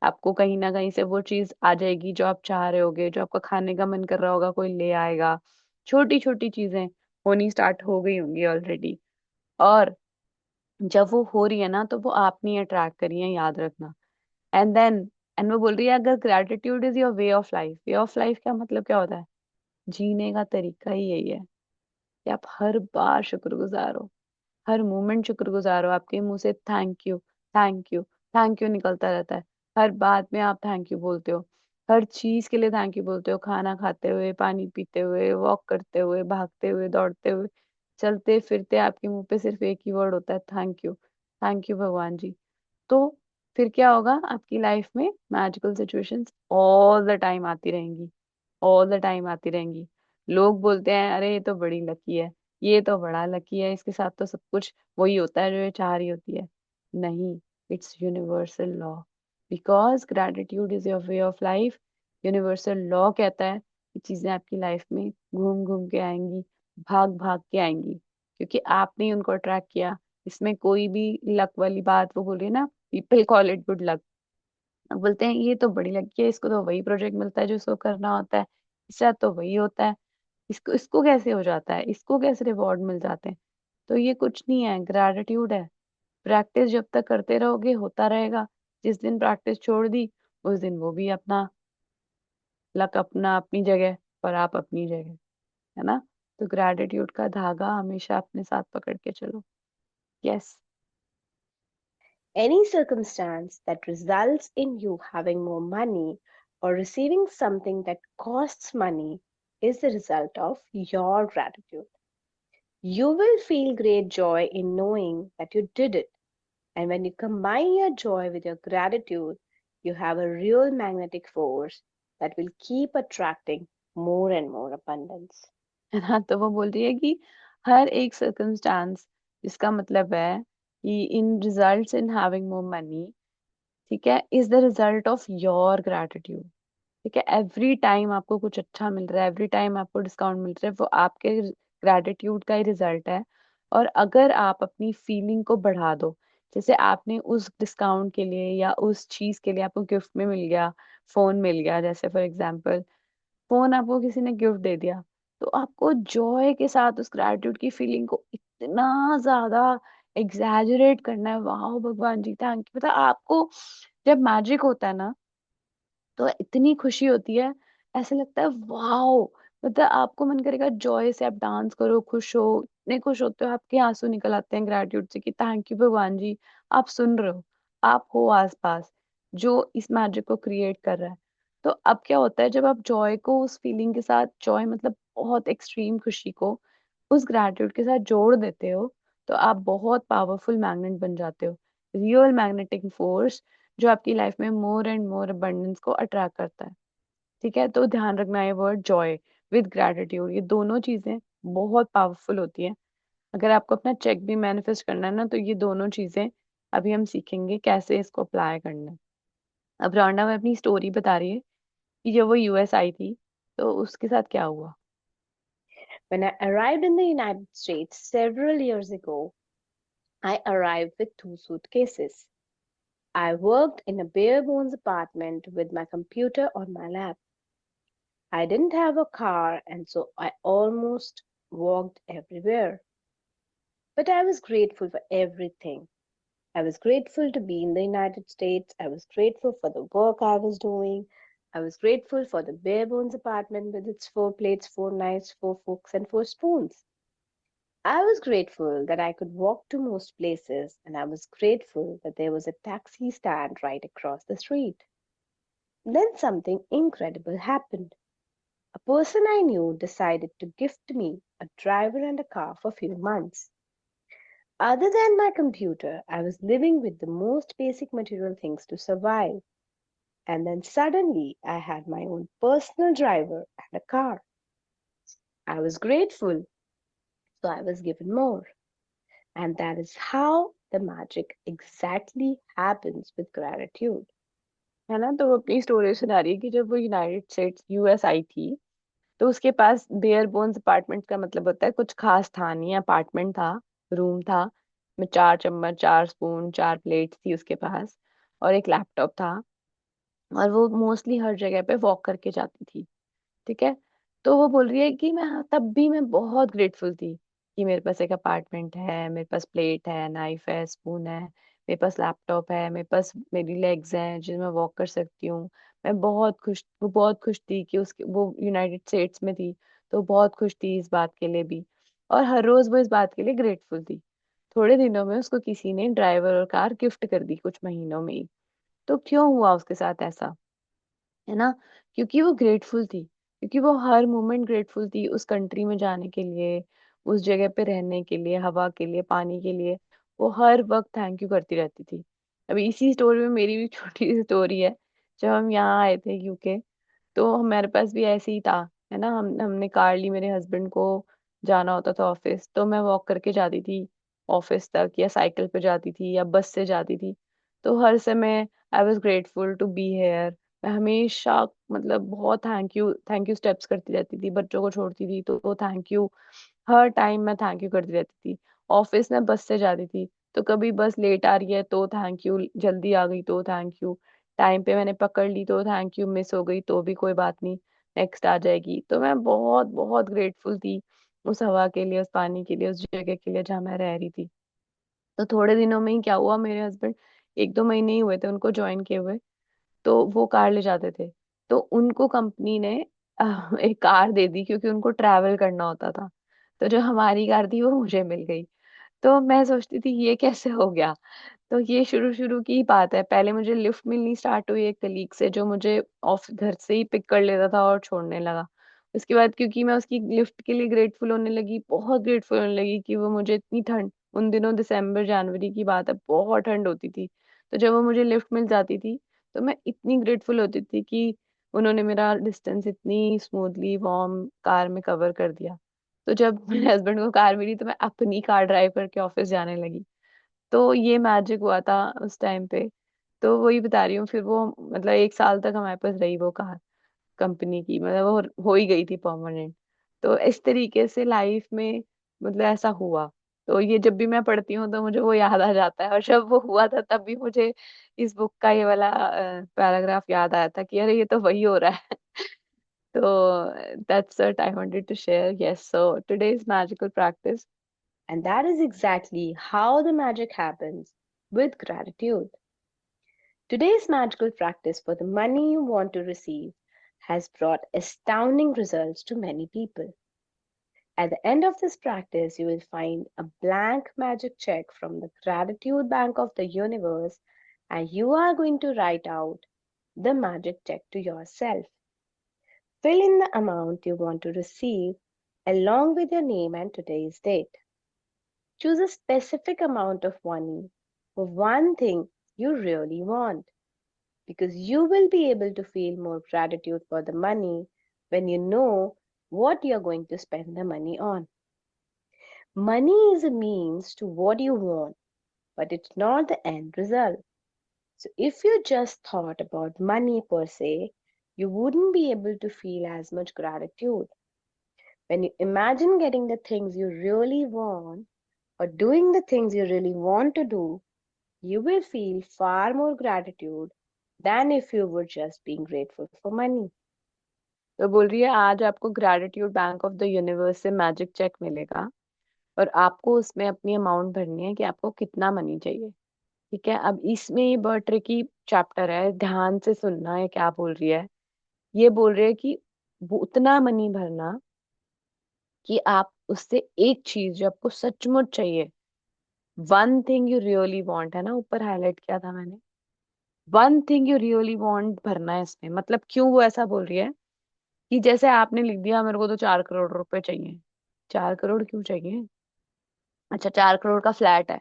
आपको कहीं ना कहीं से वो चीज आ जाएगी जो आप चाह रहे होगे, जो आपका खाने का मन कर रहा होगा, कोई ले आएगा। छोटी छोटी चीजें होनी स्टार्ट हो गई होंगी ऑलरेडी, और जब वो हो रही है ना, तो वो आप नहीं अट्रैक्ट करी है, याद रखना। एंड देन, एंड वो बोल रही है अगर gratitude is your way of life, way of life का मतलब क्या होता है? जीने का तरीका ही यही है कि आप हर बार शुक्रगुजार हो, हर मोमेंट शुक्रगुजार हो, आपके मुंह से thank you, thank you, thank you निकलता रहता है। हर बात में आप थैंक यू बोलते हो, हर चीज के लिए थैंक यू बोलते हो, खाना खाते हुए, पानी पीते हुए, वॉक करते हुए, भागते हुए, दौड़ते हुए, चलते फिरते, आपके मुंह पे सिर्फ एक ही वर्ड होता है, थैंक यू, थैंक यू भगवान जी। तो फिर क्या होगा, आपकी लाइफ में magical situations all the time आती रहेंगी, ऑल द टाइम आती रहेंगी। लोग बोलते हैं अरे ये तो बड़ी लकी है, ये तो बड़ा लकी है, इसके साथ तो सब कुछ वही होता है जो ये चाह रही होती है। नहीं, it's universal law, because gratitude is your way of life. Universal law कहता है कि चीजें आपकी लाइफ में घूम घूम के आएंगी, भाग भाग के आएंगी, क्योंकि आपने ही उनको अट्रैक्ट किया। इसमें कोई भी लक वाली बात, वो बोल रही है ना, people call it good luck, बोलते हैं ये तो बड़ी लकी है, इसको तो वही प्रोजेक्ट मिलता है जो इसको करना होता है, इसके साथ तो वही होता है, इसको इसको कैसे हो जाता है, इसको कैसे रिवॉर्ड मिल जाते हैं। तो ये कुछ नहीं है, ग्रेटिट्यूड है। प्रैक्टिस जब तक करते रहोगे होता रहेगा। जिस दिन प्रैक्टिस छोड़ दी, उस दिन वो भी अपना लक अपना अपनी जगह और आप अपनी जगह, है ना। तो ग्रेटिट्यूड का धागा हमेशा अपने साथ पकड़ के चलो। Yes. Any circumstance that results in you having more money or receiving something that costs money is the result of your gratitude. You will feel great joy in knowing that you did it. And when you combine your joy with your gratitude, you have a real magnetic force that will keep attracting more and more abundance. है ना, तो वो बोल रही है कि हर एक सर्कमस्टांस, जिसका मतलब है कि इन results in having more money, ठीक है, is the result of your gratitude. ठीक है, एवरी टाइम आपको कुछ अच्छा मिल रहा है, एवरी टाइम आपको डिस्काउंट मिल रहा है, वो आपके ग्रैटिट्यूड का ही रिजल्ट है। और अगर आप अपनी फीलिंग को बढ़ा दो, जैसे आपने उस डिस्काउंट के लिए या उस चीज के लिए, आपको गिफ्ट में मिल गया, फोन मिल गया, जैसे फॉर एग्जांपल फोन आपको किसी ने गिफ्ट दे दिया, तो आपको जॉय के साथ उस ग्रैटिट्यूड की फीलिंग को इतना ज्यादा एग्जैजरेट करना है, वाह भगवान जी थैंक यू। पता है, आपको जब मैजिक होता है ना, तो इतनी खुशी होती है, ऐसा लगता है वाओ। मतलब आपको मन करेगा जॉय से आप डांस करो, खुश हो, इतने खुश होते हो, आपके आंसू निकल आते हैं ग्रैटिट्यूड से कि थैंक यू भगवान जी, आप सुन रहे हो, आप हो आसपास जो इस मैजिक को क्रिएट कर रहा है। तो अब क्या होता है, जब आप जॉय को उस फीलिंग के साथ, जॉय मतलब बहुत एक्सट्रीम खुशी को उस ग्रैटिट्यूड के साथ जोड़ देते हो, तो आप बहुत पावरफुल मैग्नेट बन जाते हो, रियल मैग्नेटिक फोर्स, जो आपकी लाइफ में मोर एंड मोर अबंडेंस को अट्रैक्ट करता है। ठीक है, तो ध्यान रखना, ये वर्ड जॉय विद ग्रैटिट्यूड, ये दोनों चीजें बहुत पावरफुल होती हैं। अगर आपको अपना चेक भी मैनिफेस्ट करना है ना, तो ये दोनों चीजें अभी हम सीखेंगे कैसे इसको अप्लाई करना है। अब रौंडा में अपनी स्टोरी बता रही है कि जब वो यूएस आई थी, तो उसके साथ क्या हुआ। When I arrived in the United States several years ago, I arrived with two suitcases. I worked in a bare bones apartment with my computer on my lap. I didn't have a car, and so I almost walked everywhere. But I was grateful for everything. I was grateful to be in the United States. I was grateful for the work I was doing. I was grateful for the bare bones apartment with its four plates, four knives, four forks, and four spoons. I was grateful that I could walk to most places, and I was grateful that there was a taxi stand right across the street. Then something incredible happened. A person I knew decided to gift me a driver and a car for a few months. Other than my computer, I was living with the most basic material things to survive. And then suddenly I had my own personal driver and a car. I was grateful, so I was given more. And that is how the magic exactly happens with gratitude. है ना, तो वो अपनी स्टोरी सुना रही है कि जब वो यूनाइटेड स्टेट्स यूएस आई थी, तो उसके पास बेयर बोन्स अपार्टमेंट का मतलब होता है कुछ खास था नहीं, अपार्टमेंट था, रूम था, में 4 चम्मच, 4 स्पून, 4 प्लेट्स थी उसके पास, और एक लैपटॉप था, और वो मोस्टली हर जगह पे वॉक करके जाती थी। ठीक है, तो वो बोल रही है कि मैं बहुत ग्रेटफुल थी कि मेरे पास एक अपार्टमेंट है, मेरे पास प्लेट है, नाइफ है, स्पून है, मेरे पास लैपटॉप है, मेरे पास मेरी लेग्स हैं जिसमें मैं वॉक कर सकती हूँ। मैं बहुत खुश, वो बहुत खुश थी कि उसके वो यूनाइटेड स्टेट्स में थी, तो बहुत खुश थी इस बात के लिए भी, और हर रोज वो इस बात के लिए ग्रेटफुल थी। थोड़े दिनों में उसको किसी ने ड्राइवर और कार गिफ्ट कर दी, कुछ महीनों में ही। तो क्यों हुआ उसके साथ ऐसा, है ना, क्योंकि वो ग्रेटफुल थी, क्योंकि वो हर मोमेंट ग्रेटफुल थी उस कंट्री में जाने के लिए, उस जगह पे रहने के लिए, हवा के लिए, पानी के लिए। वो हर वक्त थैंक यू करती रहती थी। अभी इसी स्टोरी में मेरी भी छोटी सी स्टोरी है। जब हम यहाँ आए थे यूके, तो हमारे पास भी ऐसे ही था, है ना, हमने कार ली, मेरे हस्बैंड को जाना होता था ऑफिस, तो मैं वॉक करके जाती थी ऑफिस तक, या साइकिल पे जाती थी, या बस से जाती थी। तो हर समय I was grateful to be here. मैं हमेशा मतलब बहुत थैंक यू स्टेप्स करती रहती थी, बच्चों को छोड़ती थी तो थैंक यू, हर टाइम मैं थैंक यू करती रहती थी। ऑफिस में बस से जाती थी, तो कभी बस लेट आ रही है तो थैंक यू, जल्दी आ गई तो थैंक यू, टाइम पे मैंने पकड़ ली तो थैंक यू, मिस हो गई तो भी कोई बात नहीं, नेक्स्ट आ जाएगी। तो मैं बहुत बहुत ग्रेटफुल थी उस हवा के लिए, उस पानी के लिए, उस जगह के लिए जहाँ मैं रह रही थी। तो थोड़े दिनों में ही क्या हुआ, मेरे हस्बैंड 1-2 महीने ही हुए थे उनको ज्वाइन किए हुए, तो वो कार ले जाते थे, तो उनको कंपनी ने एक कार दे दी, क्योंकि उनको ट्रैवल करना होता था। तो जो हमारी कार थी वो मुझे मिल गई। तो मैं सोचती थी ये कैसे हो गया। तो ये शुरू शुरू की ही बात है, पहले मुझे लिफ्ट मिलनी स्टार्ट हुई एक कलीग से, जो मुझे ऑफ घर से ही पिक कर लेता था और छोड़ने लगा। उसके बाद क्योंकि मैं उसकी लिफ्ट के लिए ग्रेटफुल होने लगी, बहुत ग्रेटफुल होने लगी कि वो मुझे इतनी ठंड, उन दिनों दिसंबर जनवरी की बात है, बहुत ठंड होती थी, तो जब वो मुझे लिफ्ट मिल जाती थी, तो मैं इतनी ग्रेटफुल होती थी कि उन्होंने मेरा डिस्टेंस इतनी स्मूथली वार्म कार में कवर कर दिया। तो जब मेरे हस्बैंड को कार मिली, तो मैं अपनी कार ड्राइव करके ऑफिस जाने लगी। तो ये मैजिक हुआ था उस टाइम पे। तो वही बता रही हूँ, फिर वो मतलब 1 साल तक हमारे पास रही वो कार, कंपनी की, मतलब वो हो ही गई थी परमानेंट। तो इस तरीके से लाइफ में मतलब ऐसा हुआ। तो ये जब भी मैं पढ़ती हूँ तो मुझे वो याद आ जाता है, और जब वो हुआ था तब भी मुझे इस बुक का ये वाला पैराग्राफ याद आया था कि अरे ये तो वही हो रहा है। So that's what I wanted to share. Yes, so today's magical practice. And that is exactly how the magic happens with gratitude. Today's magical practice for the money you want to receive has brought astounding results to many people. At the end of this practice, you will find a blank magic check from the gratitude bank of the universe, and you are going to write out the magic check to yourself. Fill in the amount you want to receive along with your name and today's date. Choose a specific amount of money for one thing you really want, because you will be able to feel more gratitude for the money when you know what you're going to spend the money on. Money is a means to what you want, but it's not the end result. So if you just thought about money per se, you wouldn't be able to feel as much gratitude. When you imagine getting the things you really want or doing the things you really want to do, you will feel far more gratitude than if you were just being grateful for money. तो बोल रही है आज आपको gratitude bank of the universe से मैजिक चेक मिलेगा और आपको उसमें अपनी अमाउंट भरनी है कि आपको कितना मनी चाहिए। ठीक है, अब इसमें ये बहुत ट्रिकी चैप्टर है, ध्यान से सुनना है क्या बोल रही है। ये बोल रही है कि वो उतना मनी भरना कि आप उससे एक चीज जो आपको सचमुच चाहिए, one thing you really want, है ना, ऊपर हाईलाइट किया था मैंने, one thing you really want भरना है इसमें। मतलब क्यों वो ऐसा बोल रही है कि जैसे आपने लिख दिया मेरे को तो 4 करोड़ रुपए चाहिए। 4 करोड़ क्यों चाहिए? अच्छा, 4 करोड़ का फ्लैट है।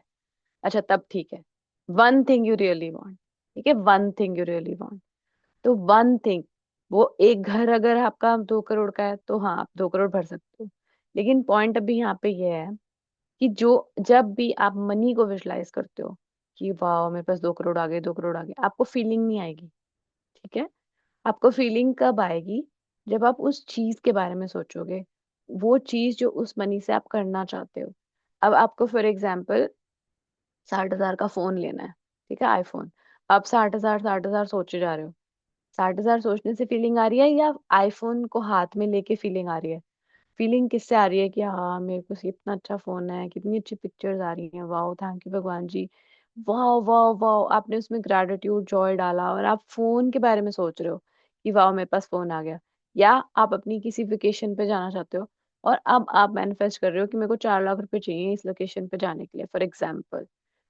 अच्छा, तब ठीक है। One thing you really want, ठीक है, one thing you really want. तो वन थिंग, वो एक घर अगर आपका 2 करोड़ का है तो हाँ आप 2 करोड़ भर सकते हो। लेकिन पॉइंट अभी यहाँ पे ये है कि जो जब भी आप मनी को विजुलाइज करते हो कि वाह मेरे पास 2 करोड़ आ गए, 2 करोड़ आ गए, आपको फीलिंग नहीं आएगी। ठीक है, आपको फीलिंग कब आएगी? जब आप उस चीज के बारे में सोचोगे, वो चीज जो उस मनी से आप करना चाहते हो। अब आपको फॉर एग्जाम्पल 60,000 का फोन लेना है, ठीक है, आईफोन। आप 60,000 60,000 सोचे जा रहे हो। 60,000 सोचने से फीलिंग आ रही है या आईफोन को हाथ में लेके फीलिंग आ रही है? फीलिंग किससे आ रही है कि हाँ मेरे को इतना अच्छा फोन है, कितनी अच्छी पिक्चर्स आ रही हैं, वाह थैंक यू भगवान जी, वाह वाह वाह, आपने उसमें ग्रेटिट्यूड जॉय डाला और आप फोन के बारे में सोच रहे हो कि वाह मेरे पास फोन आ गया। या आप अपनी किसी वेकेशन पे जाना चाहते हो और अब आप मैनिफेस्ट कर रहे हो कि मेरे को 4 लाख रुपए चाहिए इस लोकेशन पे जाने के लिए, फॉर एग्जाम्पल।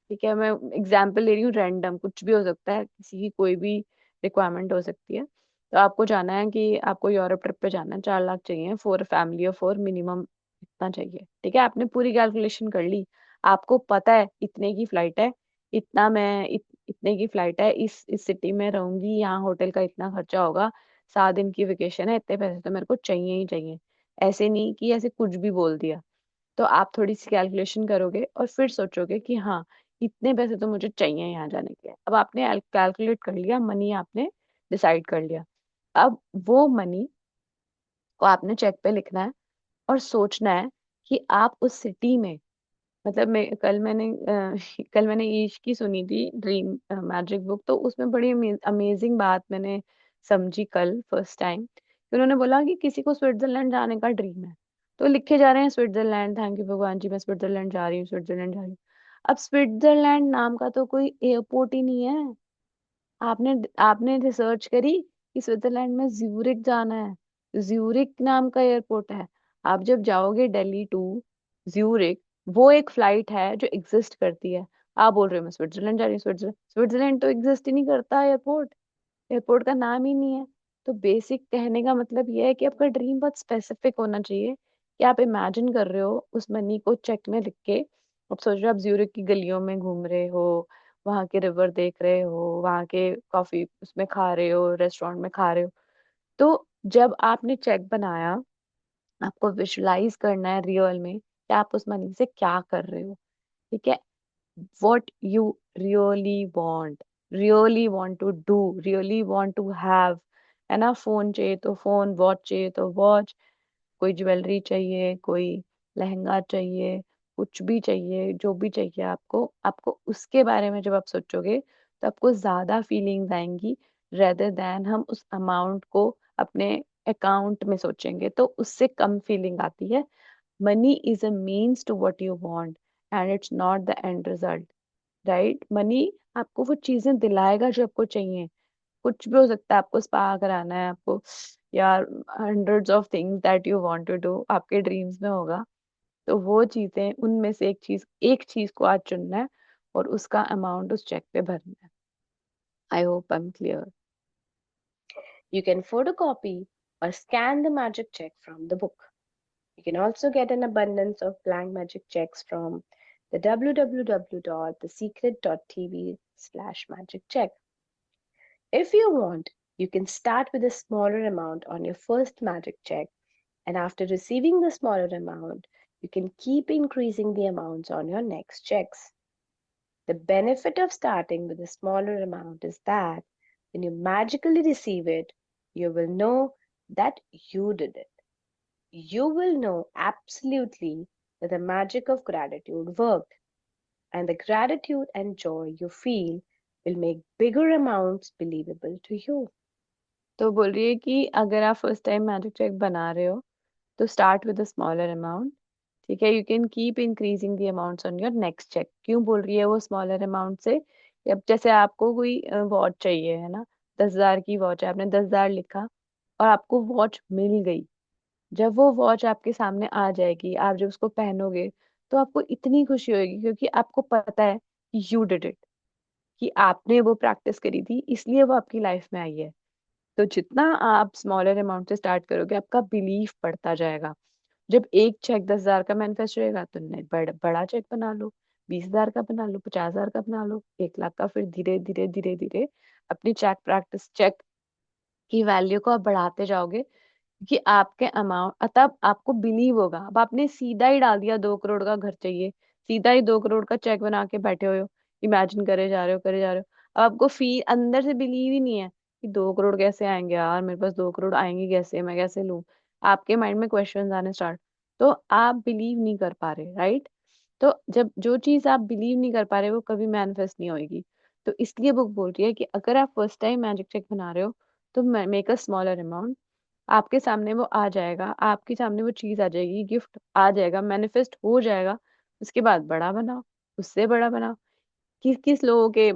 ठीक है, मैं एग्जाम्पल ले रही हूँ, रैंडम कुछ भी हो सकता है, किसी की कोई भी रिक्वायरमेंट हो सकती है। तो आपको जाना है कि आपको यूरोप ट्रिप पे जाना है, 4 लाख चाहिए फॉर फैमिली और फॉर मिनिमम इतना चाहिए। ठीक है, आपने पूरी कैलकुलेशन कर ली, आपको पता है इतने की फ्लाइट है, इतना मैं इतने की फ्लाइट है, इस सिटी में रहूंगी, यहाँ होटल का इतना खर्चा होगा, 7 दिन की वेकेशन है, इतने पैसे तो मेरे को चाहिए ही चाहिए। ऐसे नहीं कि ऐसे कुछ भी बोल दिया। तो आप थोड़ी सी कैलकुलेशन करोगे और फिर सोचोगे कि हाँ इतने पैसे तो मुझे चाहिए यहाँ जाने के लिए। अब आपने कैलकुलेट कर लिया, मनी आपने डिसाइड कर लिया। अब वो मनी को आपने चेक पे लिखना है और सोचना है कि आप उस सिटी में, मतलब मैं कल मैंने ईश की सुनी थी ड्रीम मैजिक बुक, तो उसमें बड़ी अमेजिंग बात मैंने समझी कल फर्स्ट टाइम कि उन्होंने बोला कि किसी को स्विट्जरलैंड जाने का ड्रीम है, तो लिखे जा रहे हैं स्विट्जरलैंड, थैंक यू भगवान जी मैं स्विट्जरलैंड जा रही हूँ, स्विट्जरलैंड जा रही हूँ। अब स्विट्जरलैंड नाम का तो कोई एयरपोर्ट ही नहीं है। आपने आपने रिसर्च करी कि स्विट्जरलैंड में ज्यूरिक जाना है, ज्यूरिक नाम का एयरपोर्ट है। आप जब जाओगे दिल्ली टू ज्यूरिक, वो एक फ्लाइट है जो एग्जिस्ट करती है। आप बोल रहे हो मैं स्विट्जरलैंड जा रही हूँ, स्विट्जरलैंड स्विट्जरलैंड तो एग्जिस्ट ही नहीं करता एयरपोर्ट, एयरपोर्ट का नाम ही नहीं है। तो बेसिक कहने का मतलब ये है कि आपका ड्रीम बहुत स्पेसिफिक होना चाहिए कि आप इमेजिन कर रहे हो उस मनी को चेक में लिख के। अब सोच रहे हो आप ज्यूरिक की गलियों में घूम रहे हो, वहां के रिवर देख रहे हो, वहां के कॉफी उसमें खा रहे हो, रेस्टोरेंट में खा रहे हो। तो जब आपने चेक बनाया, आपको विजुलाइज करना है रियल में कि आप उस मनी से क्या कर रहे हो। ठीक है, what you really want, really want to do, really want to have, है ना, फोन चाहिए तो फोन, वॉच चाहिए तो वॉच, कोई ज्वेलरी चाहिए, कोई लहंगा चाहिए, कुछ भी चाहिए, जो भी चाहिए आपको, आपको उसके बारे में जब आप सोचोगे तो आपको ज्यादा फीलिंग्स आएंगी रेदर देन हम उस अमाउंट को अपने अकाउंट में सोचेंगे तो उससे कम फीलिंग आती है। Money is a means to what you want and it's not the end result, right? Money आपको वो चीजें दिलाएगा जो आपको चाहिए। कुछ भी हो सकता है, आपको स्पा कराना है, आपको यार hundreds of things that you want to do आपके ड्रीम्स में होगा। तो वो चीजें, उनमें से एक चीज को आज चुनना है और उसका अमाउंट उस चेक पे भरना है। I hope I am clear. You can photocopy or scan the magic check from the book. You can also get an abundance of blank magic checks from the www.thesecret.tv/magic check. If you want, you can start with a smaller amount on your first magic check, and after receiving the smaller amount, you can keep increasing the amounts on your next checks. The benefit of starting with a smaller amount is that when you magically receive it, you will know that you did it. You will know absolutely that the magic of gratitude worked, and the gratitude and joy you feel will make bigger amounts believable to you. तो बोल रही है कि अगर आप फर्स्ट टाइम मैजिक चेक बना रहे हो तो start with a smaller amount, ठीक है? You can keep increasing the amounts on your next cheque. क्यों बोल रही है वो स्मॉलर अमाउंट से? अब जैसे आपको कोई वॉच चाहिए, है ना, 10,000 की वॉच है, आपने 10,000 लिखा और आपको वॉच मिल गई। जब वो वॉच आपके सामने आ जाएगी, आप जब उसको पहनोगे तो आपको इतनी खुशी होगी क्योंकि आपको पता है कि यू डिड इट, कि आपने वो प्रैक्टिस करी थी इसलिए वो आपकी लाइफ में आई है। तो जितना आप स्मॉलर अमाउंट से स्टार्ट करोगे आपका बिलीफ बढ़ता जाएगा। जब एक चेक 10,000 का मैनिफेस्ट होएगा तो बड़ा चेक बना लो, 20,000 का बना लो, 50,000 का बना लो, 1 लाख का। फिर धीरे धीरे धीरे धीरे अपनी चेक की वैल्यू को आप बढ़ाते जाओगे कि आपके अमाउंट, तब आपको बिलीव होगा। अब आपने सीधा ही डाल दिया 2 करोड़ का घर चाहिए, सीधा ही 2 करोड़ का चेक बना के बैठे हुए हो, इमेजिन करे जा रहे हो करे जा रहे हो। अब आपको फी अंदर से बिलीव ही नहीं है कि 2 करोड़ कैसे आएंगे यार, मेरे पास 2 करोड़ आएंगे कैसे, मैं कैसे लूं? आपके माइंड में क्वेश्चंस आने स्टार्ट। तो आप बिलीव नहीं कर पा रहे, राइट? तो जब जो चीज आप बिलीव नहीं कर पा रहे वो कभी मैनिफेस्ट नहीं होगी। तो इसलिए बुक बोल रही है कि अगर आप फर्स्ट टाइम मैजिक चेक बना रहे हो तो मेक अ स्मॉलर अमाउंट। आपके सामने वो आ जाएगा, आपके सामने वो चीज आ जाएगी, गिफ्ट आ जाएगा, मैनिफेस्ट हो जाएगा। उसके बाद बड़ा बनाओ, उससे बड़ा बनाओ। किस किस लोगों के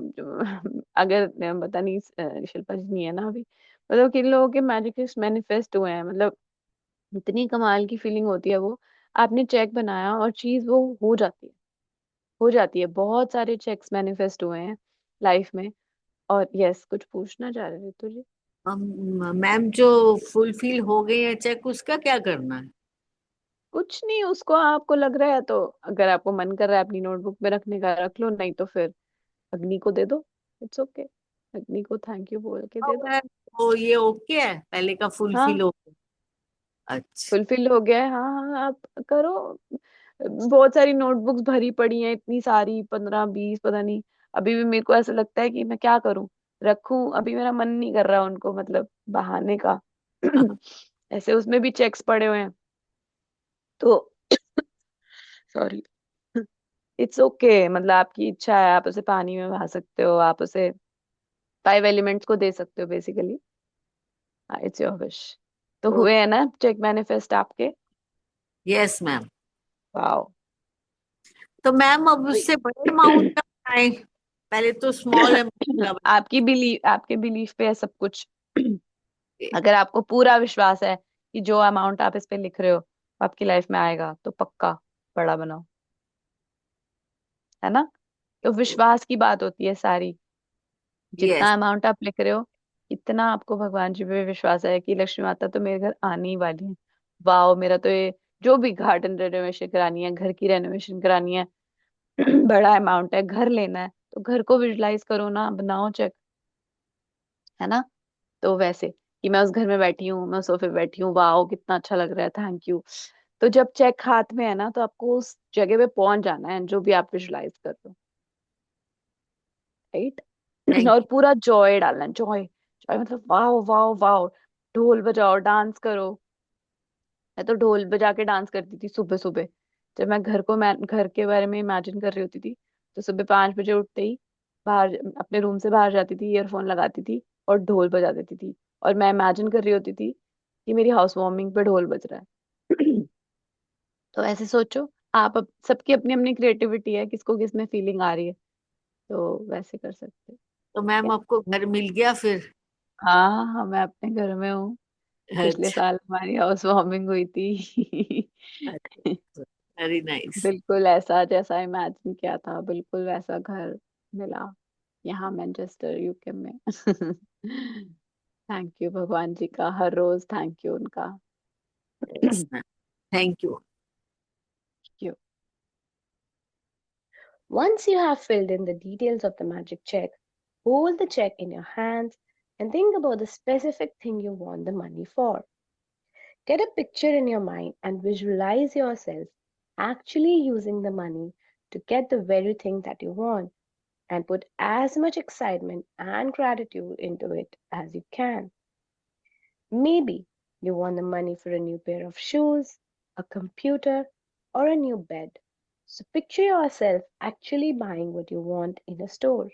अगर पता नहीं, शिल्पा जी नहीं है ना अभी, मतलब किन लोगों के मैजिक मैनिफेस्ट हुए हैं, मतलब इतनी कमाल की फीलिंग होती है वो। आपने चेक बनाया और चीज वो हो जाती है, हो जाती है। बहुत सारे चेक्स मैनिफेस्ट हुए हैं लाइफ में। और यस, कुछ पूछना चाह रहे थे तुझे? मैम जो फुलफिल हो गई है चेक, उसका क्या करना है? कुछ नहीं, उसको आपको लग रहा है तो, अगर आपको मन कर रहा है अपनी नोटबुक में रखने का रख लो, नहीं तो फिर अग्नि को दे दो। इट्स ओके, अग्नि को थैंक यू बोल के दे दो। मैम वो ये ओके है, पहले का फुलफिल हाँ, हो गया। अच्छा। फुलफिल हो गया है, हाँ हाँ, आप करो। बहुत सारी नोटबुक्स भरी पड़ी हैं, इतनी सारी, 15 20 पता नहीं। अभी भी मेरे को ऐसा लगता है कि मैं क्या करूं, रखूं? अभी मेरा मन नहीं कर रहा उनको मतलब बहाने का। ऐसे उसमें भी चेक्स पड़े हुए हैं तो सॉरी। इट्स ओके, मतलब आपकी इच्छा है, आप उसे पानी में बहा सकते हो, आप उसे 5 एलिमेंट्स को दे सकते हो बेसिकली। It's your wish. तो हुए हैं ना चेक मैनिफेस्ट आपके? Yes ma'am. वाओ। तो मैम अब उससे बड़े अमाउंट का बनाए, पहले तो स्मॉल अमाउंट का आपके बिलीफ पे है सब कुछ। अगर आपको पूरा विश्वास है कि जो अमाउंट आप इस पे लिख रहे हो वो आपकी लाइफ में आएगा तो पक्का बड़ा बनाओ, है ना? तो विश्वास की बात होती है सारी। यस। जितना अमाउंट आप लिख रहे हो, इतना आपको भगवान जी पे विश्वास है कि लक्ष्मी माता तो मेरे घर आने ही वाली है। वाओ, मेरा तो ये जो भी गार्डन रेनोवेशन करानी है, घर की रेनोवेशन करानी है, बड़ा अमाउंट है, घर लेना है, तो घर को विजुलाइज करो ना, बनाओ चेक, है ना? तो वैसे कि मैं उस घर में बैठी हूँ, मैं उस सोफे पे बैठी हूँ, वाओ कितना अच्छा लग रहा है, थैंक यू। तो जब चेक हाथ में है ना तो आपको उस जगह पे पहुंच जाना है जो भी आप विजुलाइज कर रहे हो, राइट? थैंक और यू। पूरा जॉय डालना है, जॉय जॉय, मतलब वाओ वाओ वाओ। ढोल बजाओ, डांस करो। मैं तो ढोल बजा के डांस करती थी सुबह सुबह। जब मैं घर के बारे में इमेजिन कर रही होती थी तो सुबह 5 बजे उठते ही बाहर, अपने रूम से बाहर जाती थी, ईयरफोन लगाती थी और ढोल बजा देती थी। और मैं इमेजिन कर रही होती थी कि मेरी हाउस वार्मिंग पे ढोल बज रहा है। तो ऐसे सोचो, आप सबकी अपनी अपनी क्रिएटिविटी है, किसको किस में फीलिंग आ रही है, तो वैसे कर सकते हो। तो ठीक है। मैम आपको घर मिल गया फिर? हाँ हाँ, मैं अपने घर में हूँ। पिछले अच्छा, साल हमारी हाउस वार्मिंग हुई थी। Very nice. बिल्कुल ऐसा जैसा इमेजिन किया था, बिल्कुल वैसा घर मिला यहाँ मैनचेस्टर यूके में। थैंक यू भगवान जी का, हर रोज थैंक यू उनका। Yes ma'am, thank you. क्यों? Once you have filled in the details of the magic check, hold the check in your hands and think about the specific thing you want the money for. Get a picture in your mind and visualize yourself actually using the money to get the very thing that you want, and put as much excitement and gratitude into it as you can. Maybe you want the money for a new pair of shoes, a computer, or a new bed. So picture yourself actually buying what you want in a store.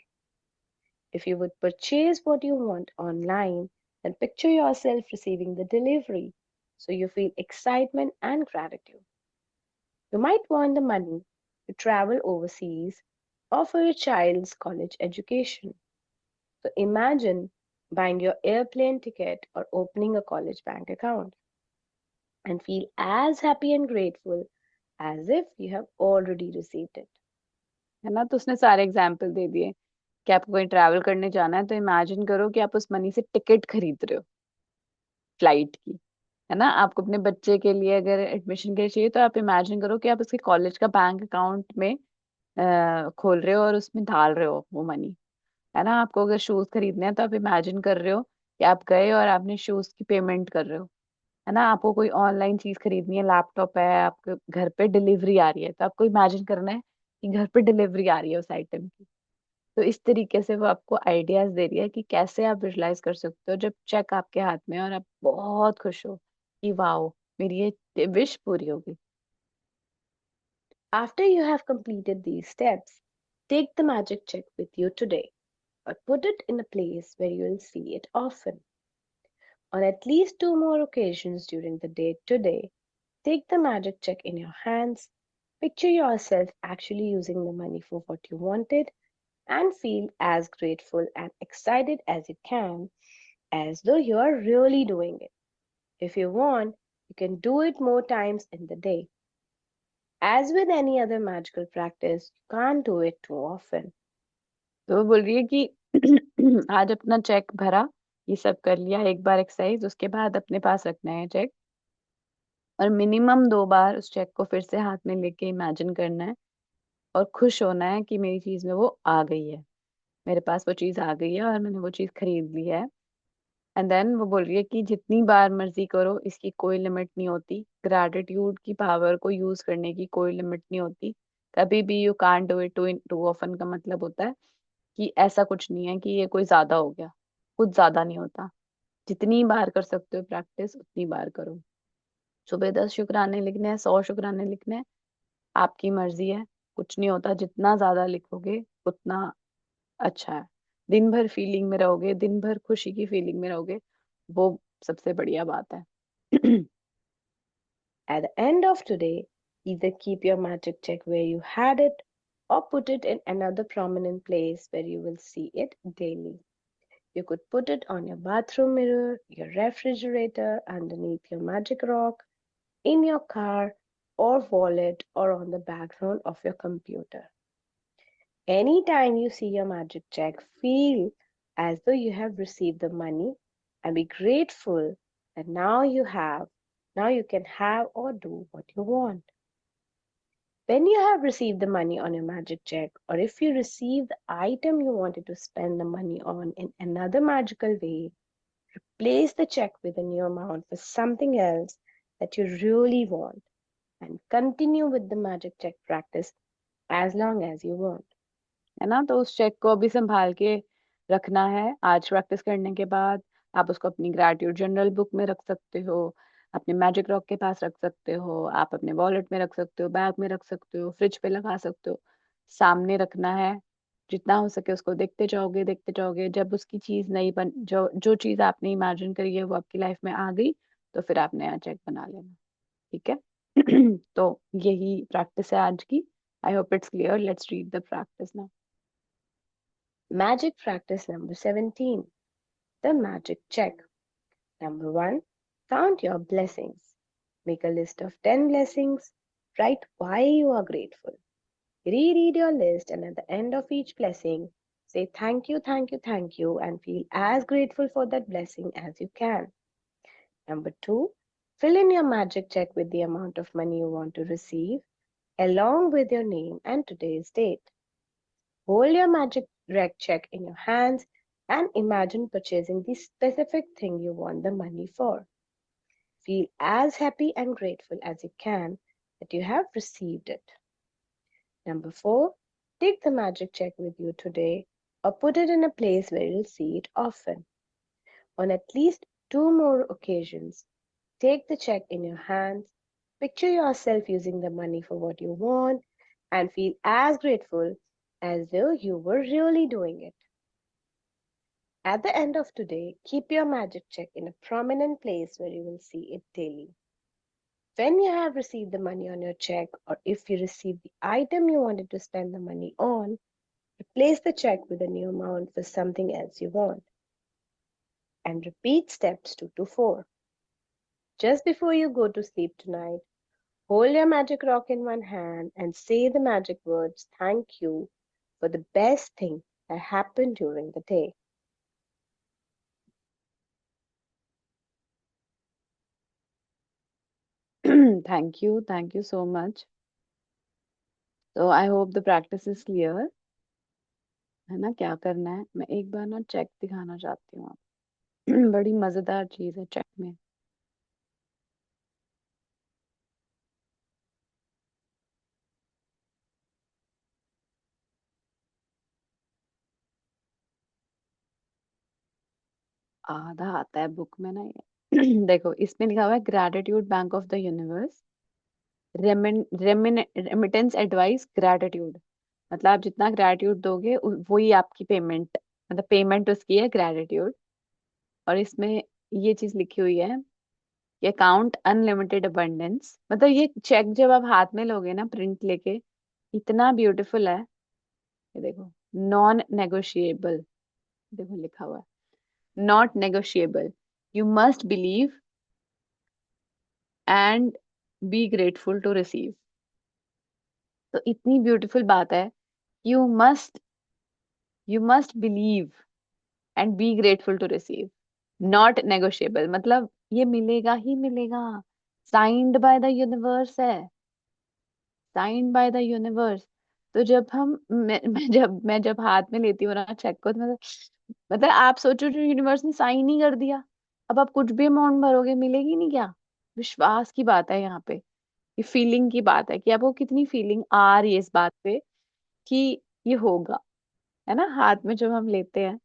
If you would purchase what you want online, then picture yourself receiving the delivery. So you feel excitement and gratitude. You might want the money to travel overseas or for your child's college education. So imagine buying your airplane ticket or opening a college bank account, and feel as happy and grateful as if you have already received it. है ना, तो उसने सारे एग्जाम्पल दे दिए कि आपको कहीं ट्रैवल करने जाना है, तो इमेजिन करो कि आप उस मनी से टिकट खरीद रहे हो फ्लाइट की। है ना, आपको अपने बच्चे के लिए अगर एडमिशन के लिए चाहिए, तो आप इमेजिन करो कि आप उसके कॉलेज का बैंक अकाउंट में खोल रहे हो और उसमें डाल रहे हो वो मनी। है ना, आपको अगर शूज खरीदने हैं, तो आप इमेजिन कर रहे हो कि आप गए और आपने शूज की पेमेंट कर रहे हो। है ना, आपको कोई ऑनलाइन चीज खरीदनी है, लैपटॉप है, आपके घर पे डिलीवरी आ रही है, तो आपको इमेजिन करना है कि घर पे डिलीवरी आ रही है उस आइटम की। तो इस तरीके से वो आपको आइडियाज दे रही है कि कैसे आप विजुलाइज कर सकते हो जब चेक आपके हाथ में है और आप बहुत खुश हो कि वाओ, मेरी ये विश पूरी होगी। After you have completed these steps, take the magic check with you today, or put it in a place where you will see it often. On at least two more occasions during the day today, take the magic check in your hands, picture yourself actually using the money for what you wanted, and feel as grateful and excited as you can, as though you are really doing it. If you want, you can do it more times in the day. As with any other magical practice, you can't do it too often. तो वो बोल रही है कि आज अपना चेक भरा, ये सब कर लिया एक बार एक्सरसाइज, उसके बाद अपने पास रखना है चेक, और मिनिमम 2 बार उस चेक को फिर से हाथ में लेके इमेजिन करना है और खुश होना है कि मेरी चीज में वो आ गई है, मेरे पास वो चीज आ गई है और मैंने वो चीज खरीद ली है। एंड देन वो बोल रही है कि जितनी बार मर्जी करो, इसकी कोई लिमिट नहीं होती। ग्रैटिट्यूड की पावर को यूज करने की कोई लिमिट नहीं होती। कभी भी you can't do it too often का मतलब होता है कि ऐसा कुछ नहीं है कि ये कोई ज्यादा हो गया, कुछ ज्यादा नहीं होता। जितनी बार कर सकते हो प्रैक्टिस, उतनी बार करो। सुबह 10 शुक्राने लिखने हैं, 100 शुक्राने लिखने हैं, आपकी मर्जी है। कुछ नहीं होता, जितना ज्यादा लिखोगे उतना अच्छा है। दिन भर फीलिंग में रहोगे, दिन भर खुशी की फीलिंग में रहोगे, वो सबसे बढ़िया बात है। At the end of today, either keep your magic check where you had it or put it in another prominent place where you will see it daily. You could put it on your bathroom mirror, your refrigerator, underneath your magic rock, in your car or wallet, or on the background of your computer. Anytime you see your magic check, feel as though you have received the money and be grateful that now you can have or do what you want. When you have received the money on your magic check, or if you receive the item you wanted to spend the money on in another magical way, replace the check with a new amount for something else that you really want, and continue with the magic check practice as long as you want. है ना, तो उस चेक को अभी संभाल के रखना है। आज प्रैक्टिस करने के बाद आप उसको अपनी ग्रैटिट्यूड जर्नल बुक में रख सकते हो, अपने मैजिक रॉक के पास रख सकते हो, आप अपने वॉलेट में रख सकते हो, बैग में रख सकते हो, फ्रिज पे लगा सकते हो। सामने रखना है, जितना हो सके उसको देखते जाओगे, देखते जाओगे। जब उसकी चीज नहीं बन जो जो चीज आपने इमेजिन करी है वो आपकी लाइफ में आ गई, तो फिर आप नया चेक बना लेना, ठीक है। तो यही प्रैक्टिस है आज की। I hope it's clear. Let's read the practice now. Magic practice number 17. The magic check. Number 1. Count your blessings. Make a list of 10 blessings. Write why you are grateful. Reread your list, and at the end of each blessing, say thank you, thank you, thank you, and feel as grateful for that blessing as you can. Number 2. Fill in your magic check with the amount of money you want to receive, along with your name and today's date. Hold your magic check in your hands and imagine purchasing the specific thing you want the money for. Feel as happy and grateful as you can that you have received it. Number 4, take the magic check with you today or put it in a place where you'll see it often. On at least 2 more occasions, take the check in your hands, picture yourself using the money for what you want, and feel as grateful as though you were really doing it. At the end of today, keep your magic check in a prominent place where you will see it daily. When you have received the money on your check, or if you receive the item you wanted to spend the money on, replace the check with a new amount for something else you want. And repeat steps 2 to 4. Just before you go to sleep tonight, hold your magic rock in one hand and say the magic words, thank you, for the best thing that happened during the day. Thank you so much. So I hope the practice is clear. है ना, क्या करना है, मैं एक बार ना चेक दिखाना चाहती हूँ आप। बड़ी मजेदार चीज है चेक में। आधा आता है बुक में ना ये। देखो इसमें लिखा हुआ है gratitude bank of the universe, remittance advice gratitude. मतलब आप जितना ग्रैटिट्यूड दोगे वही आपकी पेमेंट, मतलब पेमेंट उसकी है ग्रैटिट्यूड। और इसमें ये चीज लिखी हुई है कि अकाउंट अनलिमिटेड अबंडेंस। मतलब ये चेक जब आप हाथ में लोगे ना प्रिंट लेके, इतना ब्यूटीफुल है। ये देखो, नॉन नेगोशिएबल, देखो लिखा हुआ है not negotiable, you must believe and be grateful to receive. तो इतनी ब्यूटीफुल बात है, you must believe and be grateful to receive, not negotiable, मतलब ये मिलेगा ही मिलेगा। साइंड बाय द यूनिवर्स है, साइंड बाय द यूनिवर्स। तो जब हम मैं जब हाथ में लेती हूँ ना चेक को, तो मतलब आप सोचो जो यूनिवर्स ने साइन ही कर दिया, अब आप कुछ भी अमाउंट भरोगे मिलेगी नहीं क्या। विश्वास की बात है यहाँ पे, ये फीलिंग की बात है कि आपको कितनी फीलिंग आ रही है इस बात पे कि ये होगा, है ना, हाथ में जब हम लेते हैं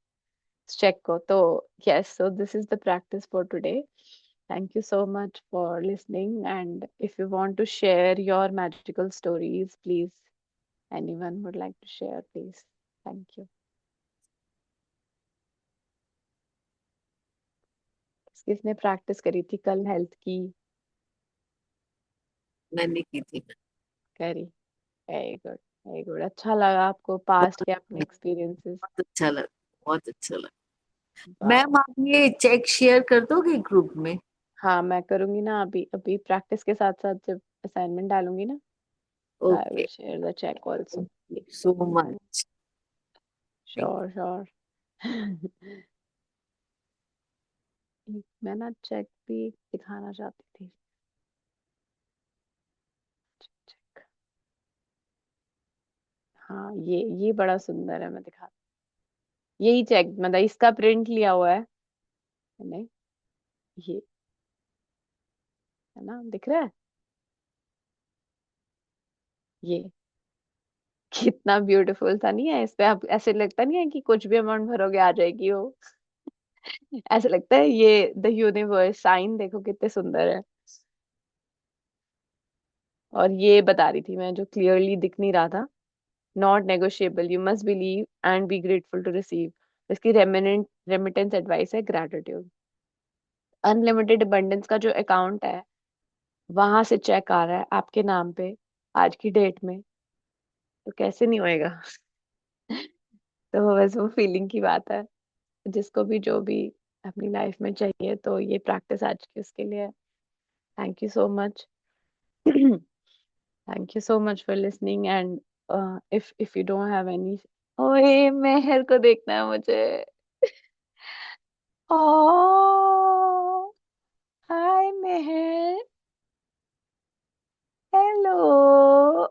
चेक को। तो yes, so this is the practice for today. Thank you so much for listening. And if you want to share your magical stories, please, anyone would like to share, please. Thank you. किसने प्रैक्टिस करी थी कल हेल्थ की? मैंने की थी। करी, वेरी गुड, वेरी गुड। अच्छा लगा आपको पास्ट के अपने एक्सपीरियंसेस? बहुत अच्छा लगा, बहुत अच्छा लगा। मैम आप ये चेक शेयर कर दोगे ग्रुप में? हाँ मैं करूंगी ना, अभी अभी प्रैक्टिस के साथ साथ जब असाइनमेंट डालूंगी ना, I will okay, share the cheque also. So much. Sure sure. मैं ना चेक भी दिखाना चाहती थी। चेक, हाँ ये बड़ा सुंदर है, मैं दिखा, यही चेक, मतलब इसका प्रिंट लिया हुआ है मैंने, ये है ना, दिख रहा है ये, कितना ब्यूटीफुल था नहीं है? इस पे आप ऐसे लगता नहीं है कि कुछ भी अमाउंट भरोगे आ जाएगी वो। ऐसे लगता है ये द यूनिवर्स साइन, देखो कितने सुंदर है। और ये बता रही थी मैं, जो क्लियरली दिख नहीं रहा था, not negotiable, you must believe and be grateful to receive. इसकी रेमिटेंस एडवाइस है ग्रैटिट्यूड। अनलिमिटेड अबंडेंस का जो अकाउंट है वहां से चेक आ रहा है आपके नाम पे आज की डेट में, तो कैसे नहीं होएगा। तो बस वो फीलिंग की बात है। जिसको भी जो भी अपनी लाइफ में चाहिए तो ये प्रैक्टिस आज की उसके लिए है। Thank you so much. Thank you so much for listening and if you don't have any. ओए मेहर को देखना है मुझे। ओ हाय मेहर। हेलो।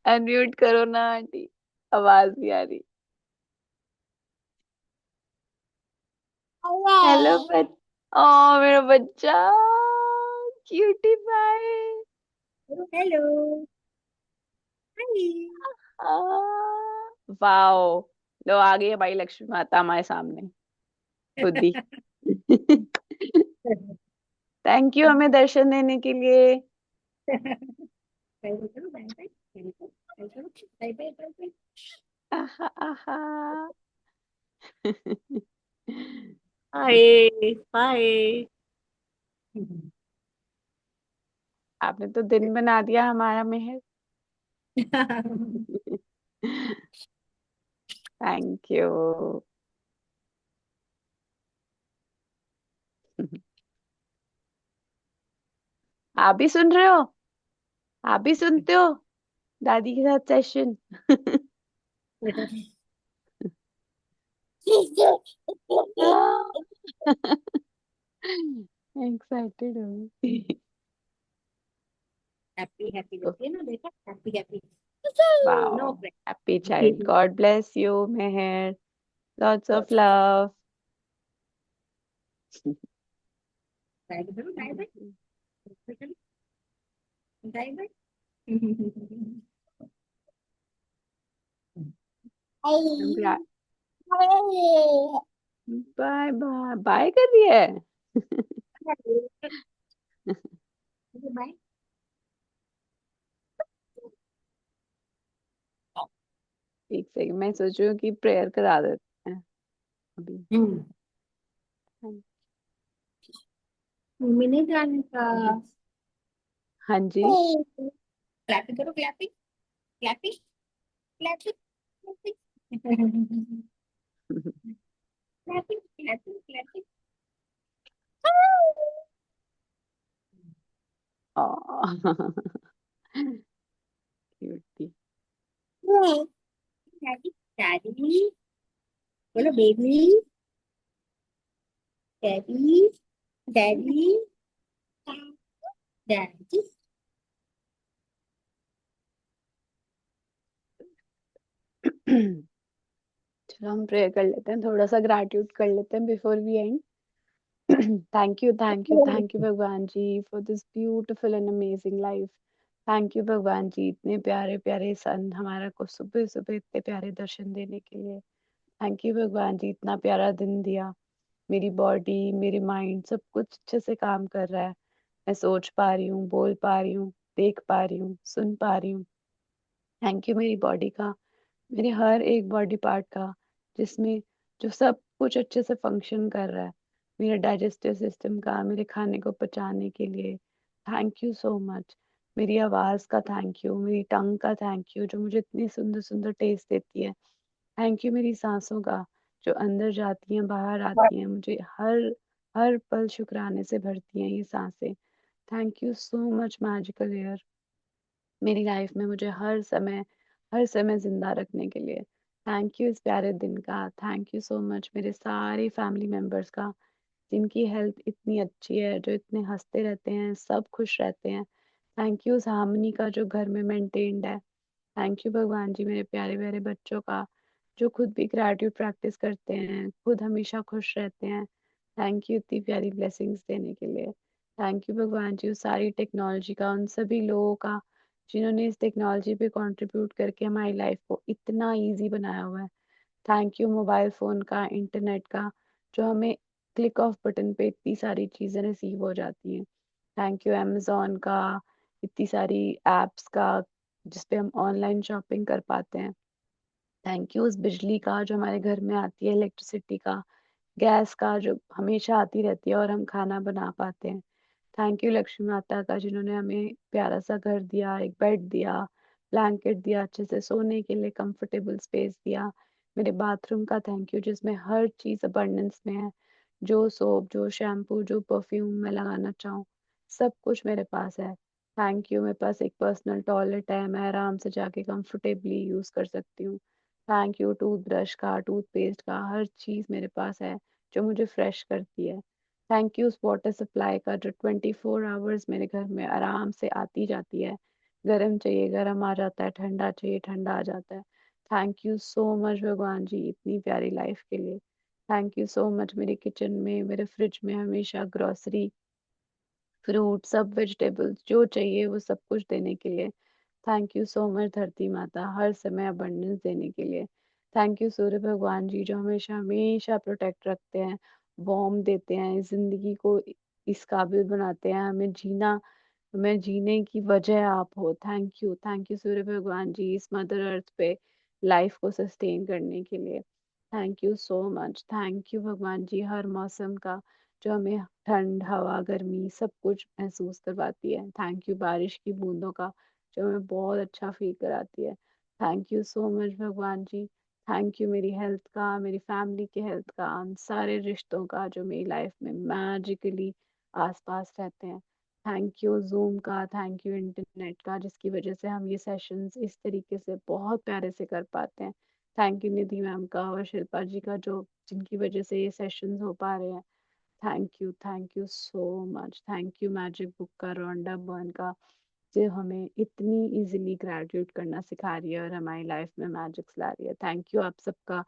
अनम्यूट करो ना आंटी, आवाज नहीं आ रही। हेलो बच ओ मेरा बच्चा क्यूटी पाई। हेलो। वाओ। लो आ गई है भाई लक्ष्मी माता हमारे सामने खुद ही। थैंक यू हमें दर्शन देने के लिए। आहा आहा। हाय हाय। आपने तो दिन बना दिया हमारा मेहर। Thank you. आप भी सुन रहे हो? आप भी सुनते हो दादी के साथ सेशन? एक्साइटेड हो गई। हैप्पी हैप्पी लगती है ना, देखा happy happy. No wow. Happy child, God bless you Mehar, lots of love. Bye bye bye bye bye. Bye bye bye कर रही है। बाय। एक सेकंड मैं सोच रही हूँ कि प्रेयर करा देते हैं अभी। मम्मी नहीं जाने का। हाँ जी। क्लैपिंग करो, clapping clapping clapping clapping clapping clapping clapping. Cutie. Daddy daddy बोलो, बेबी डैडी डैडी डैडी। चलो हम प्रेयर कर लेते हैं, थोड़ा सा ग्रैटिट्यूड कर लेते हैं before we end. Thank you भगवान जी for this beautiful and amazing life. Thank you भगवान जी इतने प्यारे प्यारे सन हमारा को सुबह सुबह इतने प्यारे दर्शन देने के लिए। थैंक यू भगवान जी इतना प्यारा दिन दिया। मेरी बॉडी मेरी माइंड सब कुछ अच्छे से काम कर रहा है। मैं सोच पा रही हूँ, बोल पा रही हूँ, देख पा रही हूँ, सुन पा रही हूँ। थैंक यू मेरी बॉडी का, मेरे हर एक बॉडी पार्ट का, जिसमें जो सब कुछ अच्छे से फंक्शन कर रहा है। मेरे डाइजेस्टिव सिस्टम का, मेरे खाने को पचाने के लिए थैंक यू सो मच। मेरी आवाज़ का थैंक यू, मेरी टंग का थैंक यू जो मुझे इतनी सुंदर सुंदर टेस्ट देती है। थैंक यू मेरी सांसों का जो अंदर जाती हैं बाहर आती हैं, मुझे हर हर पल शुक्राने से भरती हैं ये सांसें। Thank you so much magical air मेरी लाइफ में मुझे हर समय जिंदा रखने के लिए। थैंक यू इस प्यारे दिन का। थैंक यू सो मच मेरे सारे फैमिली मेम्बर्स का जिनकी हेल्थ इतनी अच्छी है, जो इतने हंसते रहते हैं, सब खुश रहते हैं। थैंक यू उस हार्मनी का जो घर में मेंटेन्ड है। थैंक यू भगवान जी मेरे प्यारे प्यारे बच्चों का जो खुद भी ग्रैटिट्यूड प्रैक्टिस करते हैं, खुद हमेशा खुश रहते हैं। थैंक यू इतनी प्यारी ब्लेसिंग्स देने के लिए। थैंक यू भगवान जी उस सारी टेक्नोलॉजी का, उन सभी लोगों का जिन्होंने इस टेक्नोलॉजी पे कंट्रीब्यूट करके हमारी लाइफ को इतना इजी बनाया हुआ है। थैंक यू मोबाइल फ़ोन का, इंटरनेट का, जो हमें क्लिक ऑफ बटन पे इतनी सारी चीज़ें रिसीव हो जाती हैं। थैंक यू अमेज़न का, इतनी सारी एप्स का जिस पे हम ऑनलाइन शॉपिंग कर पाते हैं। थैंक यू उस बिजली का जो हमारे घर में आती है, इलेक्ट्रिसिटी का, गैस का जो हमेशा आती रहती है और हम खाना बना पाते हैं। थैंक यू लक्ष्मी माता का, जिन्होंने हमें प्यारा सा घर दिया, एक बेड दिया, ब्लैंकेट दिया, अच्छे से सोने के लिए कंफर्टेबल स्पेस दिया। मेरे बाथरूम का थैंक यू, जिसमें हर चीज़ अबंडेंस में है। जो सोप, जो शैम्पू, जो परफ्यूम मैं लगाना चाहूँ, सब कुछ मेरे पास है। थैंक यू, मेरे पास एक पर्सनल टॉयलेट है, मैं आराम से जाके कंफर्टेबली यूज़ कर सकती हूँ। थैंक यू टूथब्रश का, टूथपेस्ट का, हर चीज़ मेरे पास है जो मुझे फ्रेश करती है। थैंक यू उस वाटर सप्लाई का जो 24 आवर्स मेरे घर में आराम से आती जाती है। गर्म चाहिए गर्म आ जाता है, ठंडा चाहिए ठंडा आ जाता है। थैंक यू सो मच भगवान जी, इतनी प्यारी लाइफ के लिए। थैंक यू सो मच मेरे किचन में, मेरे फ्रिज में हमेशा ग्रोसरी, फ्रूट, सब वेजिटेबल्स जो चाहिए वो सब कुछ देने के लिए। थैंक यू सो मच धरती माता, हर समय अबंडेंस देने के लिए। थैंक यू सूर्य भगवान जी, जो हमेशा हमेशा प्रोटेक्ट रखते हैं, वार्म देते हैं, जिंदगी को इस काबिल बनाते हैं, हमें जीने की वजह आप हो। थैंक यू सूर्य भगवान जी, इस मदर अर्थ पे लाइफ को सस्टेन करने के लिए। Thank you so much. Thank you भगवान जी, हर मौसम का जो हमें ठंड, हवा, गर्मी सब कुछ महसूस करवाती है। थैंक यू बारिश की बूंदों का, जो हमें बहुत अच्छा फील कराती है। थैंक यू सो मच भगवान जी। थैंक यू मेरी हेल्थ का, मेरी फैमिली के हेल्थ का, उन सारे रिश्तों का जो मेरी लाइफ में मैजिकली आसपास रहते हैं। थैंक यू जूम का, थैंक यू इंटरनेट का, जिसकी वजह से हम ये सेशंस इस तरीके से बहुत प्यारे से कर पाते हैं। थैंक यू निधि मैम का और शिल्पा जी का, जो जिनकी वजह से ये सेशंस हो पा रहे हैं। Thank you so much. Thank you magic book का, रोंडा बर्न का, जो हमें इतनी इजीली ग्रेजुएट करना सिखा रही है और हमारी लाइफ में मैजिक्स ला रही है। थैंक यू आप सबका,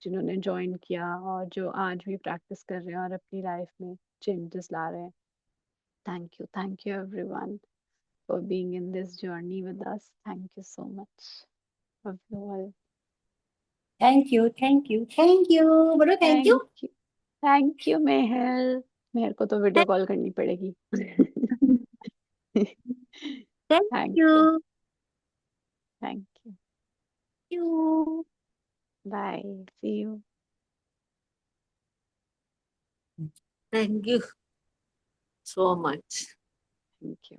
जिन्होंने ज्वाइन किया और जो आज भी प्रैक्टिस कर रहे हैं और अपनी लाइफ में चेंजेस ला रहे हैं। Thank you everyone for being in this journey with us. Thank you so much. Love you all. Thank you बोलो, thank you. Thank you Mehar. Mehar को तो वीडियो कॉल करनी पड़ेगी। Thank thank you. You. Thank you. You. Bye, see you. Thank you so much. Thank you.